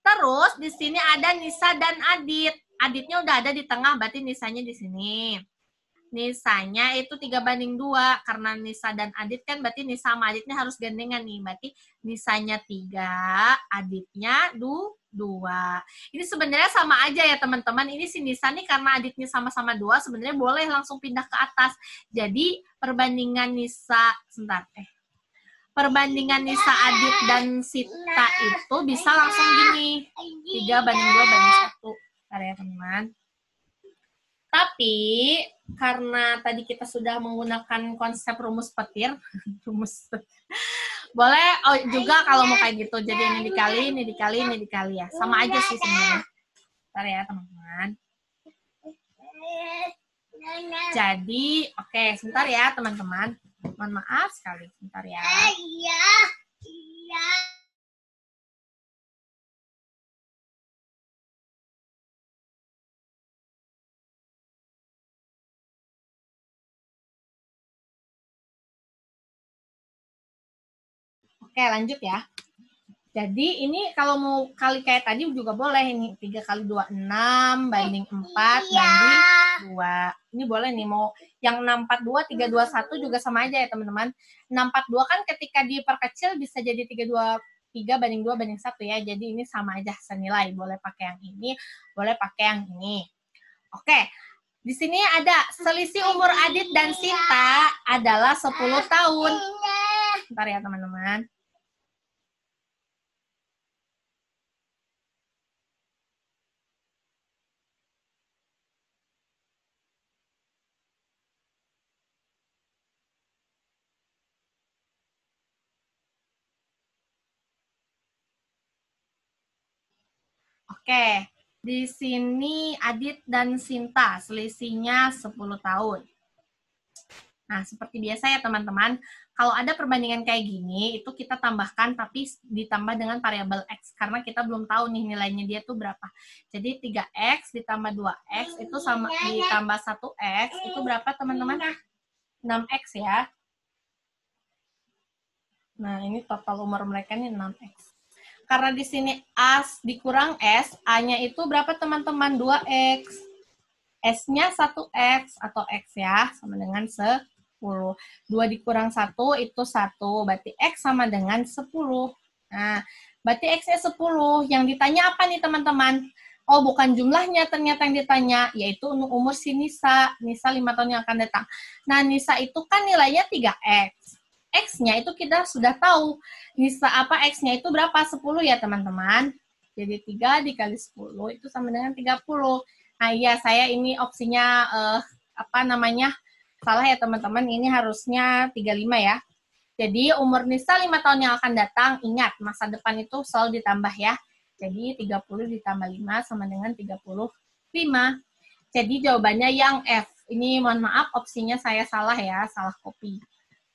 Terus di sini ada Nisa dan Adit. Aditnya udah ada di tengah, berarti Nisanya di sini. Nisanya itu 3:2. Karena Nisa dan Adit kan berarti Nisa sama Aditnya harus gandengan nih. Berarti Nisanya 3, Aditnya 2. Ini sebenarnya sama aja ya teman-teman. Ini si Nisa nih karena Aditnya sama-sama 2, sebenarnya boleh langsung pindah ke atas. Jadi perbandingan Nisa, perbandingan Nisa, Adit, dan Sita itu bisa langsung gini. 3:2:1. Bentar ya teman-teman. Tapi, karena tadi kita sudah menggunakan konsep rumus petir, boleh juga kalau mau kayak gitu. Jadi ini dikali ya. Sama aja sih sebenarnya. Bentar ya teman-teman. Jadi, oke, sebentar ya teman-teman. Mohon maaf sekali, sebentar ya. Iya. Oke, lanjut ya. Jadi ini kalau mau kali kayak tadi juga boleh ini 3:2 6 banding 4 banding 2. Ini boleh nih mau yang 642 321 juga sama aja ya teman-teman. 642 kan ketika diperkecil bisa jadi 3:2 ya. Jadi ini sama aja senilai. Boleh pakai yang ini, boleh pakai yang ini. Oke. Di sini ada selisih umur Adit dan Sinta adalah 10 tahun. Bentar ya teman-teman. Oke, di sini Adit dan Sinta selisihnya 10 tahun. Nah, seperti biasa ya teman-teman, kalau ada perbandingan kayak gini, itu kita tambahkan tapi ditambah dengan variabel X, karena kita belum tahu nih nilainya dia tuh berapa. Jadi 3X ditambah 2X itu sama ditambah 1X, itu berapa teman-teman? 6X ya. Nah, ini total umur mereka nih 6X. Karena di sini A dikurang S, A-nya itu berapa teman-teman? 2X. S-nya 1X atau X ya, sama dengan 10. 2 dikurang 1 itu 1, berarti X sama dengan 10. Nah, berarti X-nya 10. Yang ditanya apa nih teman-teman? Oh, bukan jumlahnya ternyata yang ditanya, yaitu umur si Nisa. Nisa 5 tahun yang akan datang. Nah, Nisa itu kan nilainya 3X. X-nya itu kita sudah tahu. Nisa X-nya itu berapa? 10 ya, teman-teman. Jadi 3 dikali 10 itu sama dengan 30. Nah, iya, saya ini opsinya salah ya, teman-teman. Ini harusnya 35 ya. Jadi umur Nisa 5 tahun yang akan datang, ingat masa depan itu selalu ditambah ya. Jadi 30 ditambah 5 sama dengan 35. Jadi jawabannya yang F. Ini mohon maaf opsinya saya salah ya, salah copy.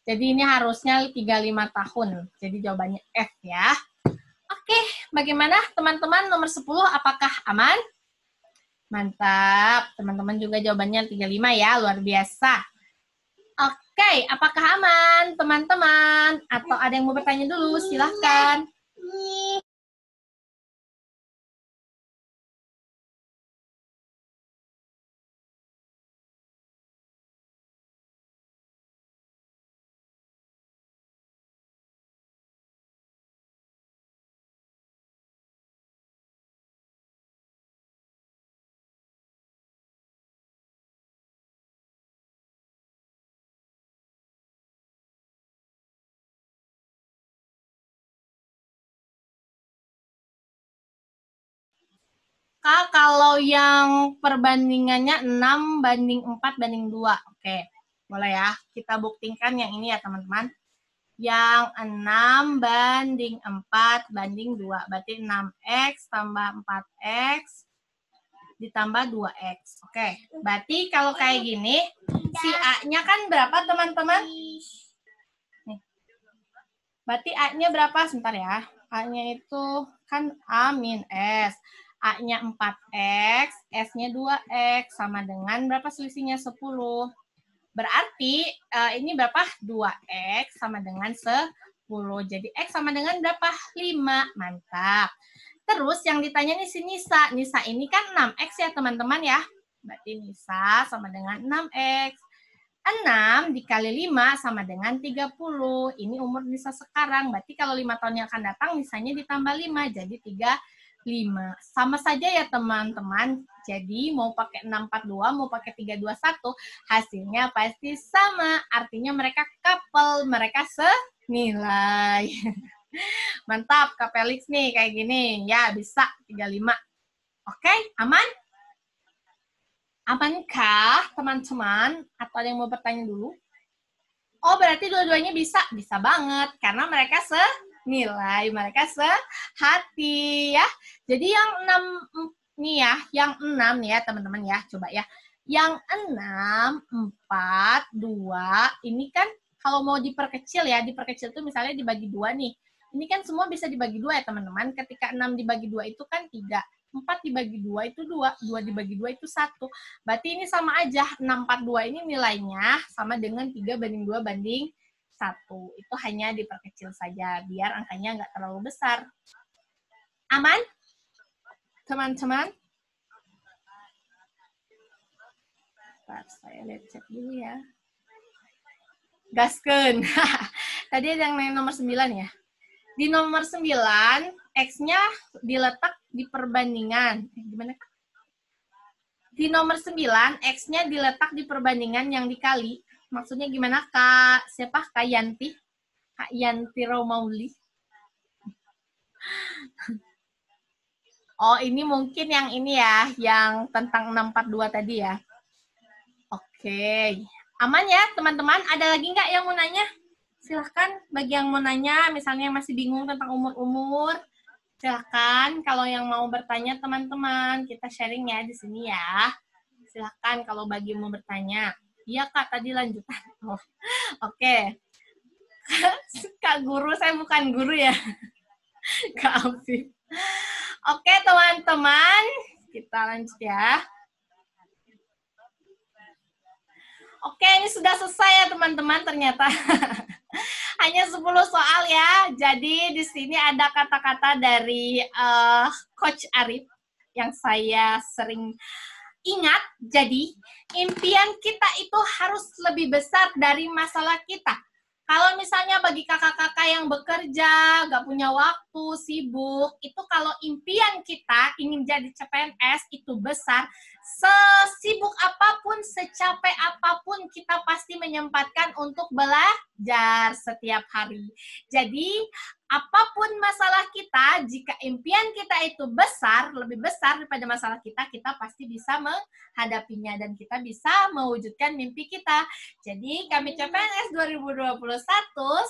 Jadi ini harusnya 35 tahun. Jadi jawabannya F ya. Oke, bagaimana teman-teman nomor 10 apakah aman? Mantap. Teman-teman juga jawabannya 35 ya, luar biasa. Oke, apakah aman teman-teman? Atau ada yang mau bertanya dulu? Silahkan. Kak, kalau yang perbandingannya 6:4:2. Oke, boleh ya. Kita buktikan yang ini ya, teman-teman. Yang 6:4:2. Berarti 6X tambah 4X ditambah 2X. Oke, berarti kalau kayak gini, si A-nya kan berapa, teman-teman? Nih. Berarti A-nya berapa? Sebentar ya. A-nya itu kan A min S. A-nya 4X, S-nya 2X, sama dengan berapa selisihnya? 10. Berarti ini berapa? 2X sama dengan 10. Jadi X sama dengan berapa? 5. Mantap. Terus yang ditanya nih si Nisa. Nisa ini kan 6X ya teman-teman ya. Berarti Nisa sama dengan 6X. 6 dikali 5 sama dengan 30. Ini umur Nisa sekarang. Berarti kalau 5 tahun yang akan datang, Nisanya ditambah 5. Jadi 35. Sama saja ya teman-teman. Jadi mau pakai 642, mau pakai 321, hasilnya pasti sama. Artinya mereka couple, mereka senilai. Mantap, Kak Felix nih kayak gini. Ya, bisa 35. Oke, aman? Amankah teman-teman? Atau ada yang mau bertanya dulu? Oh, berarti dua-duanya bisa? Bisa banget. Karena mereka senilai, mereka sehati ya. Jadi yang 6 nih ya, yang 6 nih ya teman-teman ya. Coba ya. Yang 6, 4, 2, ini kan kalau mau diperkecil ya, diperkecil itu misalnya dibagi 2 nih. Ini kan semua bisa dibagi 2 ya teman-teman. Ketika 6 dibagi 2 itu kan 3. 4 dibagi 2 itu 2, 2 dibagi 2 itu 1. Berarti ini sama aja, 642 ini nilainya sama dengan 3:2:1. Itu hanya diperkecil saja, biar angkanya nggak terlalu besar. Aman? Teman-teman? Saya lihat chat dulu ya. Gaskeun. Tadi ada yang nomor 9 ya. Di nomor 9, X-nya diletak di perbandingan. Gimana? Di nomor 9, X-nya diletak di perbandingan yang dikali. Maksudnya gimana, Kak? Siapa? Kak Yanti? Kak Yanti Romauli. Oh, ini mungkin yang ini ya, yang tentang 642 tadi ya. Oke. Aman ya, teman-teman? Ada lagi nggak yang mau nanya? Silahkan, bagi yang mau nanya, misalnya yang masih bingung tentang umur-umur, silahkan. Kalau yang mau bertanya, teman-teman, kita sharing ya di sini ya. Silahkan kalau bagi mau bertanya. Iya, Kak, tadi lanjutan. Oh, oke. Kak Guru, saya bukan guru ya. Kak Afif. Oke, teman-teman. Kita lanjut ya. Oke, ini sudah selesai ya, teman-teman, ternyata. Hanya 10 soal ya. Jadi di sini ada kata-kata dari Coach Arif yang saya sering ingat. Jadi impian kita itu harus lebih besar dari masalah kita. Kalau misalnya bagi kakak-kakak yang bekerja, gak punya waktu, sibuk, itu kalau impian kita ingin jadi CPNS itu besar, sesibuk apapun, secapek apapun, kita pasti menyempatkan untuk belajar setiap hari. Jadi, apapun masalah kita, jika impian kita itu besar, lebih besar daripada masalah kita, kita pasti bisa menghadapinya dan kita bisa mewujudkan mimpi kita. Jadi kami CPNS 2021,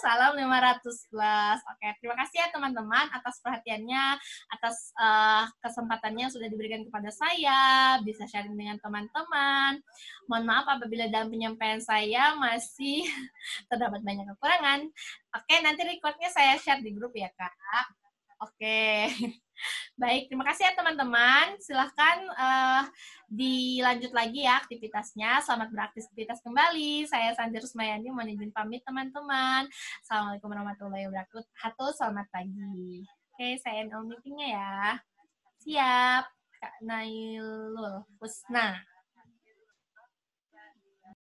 salam 500 plus. Oke, terima kasih ya teman-teman atas perhatiannya, atas kesempatannya yang sudah diberikan kepada saya, bisa sharing dengan teman-teman. Mohon maaf apabila dalam penyampaian saya masih terdapat banyak kekurangan. Oke, nanti recordnya saya share di grup ya, Kak. Oke. Baik, terima kasih ya teman-teman. Silahkan dilanjut lagi ya aktivitasnya. Selamat beraktivitas kembali. Saya Santi Rusmayani, mohon izin pamit teman-teman. Assalamualaikum warahmatullahi wabarakatuh. Selamat pagi. Oke, saya end all meeting-nya ya. Siap, Kak Nailul Husna.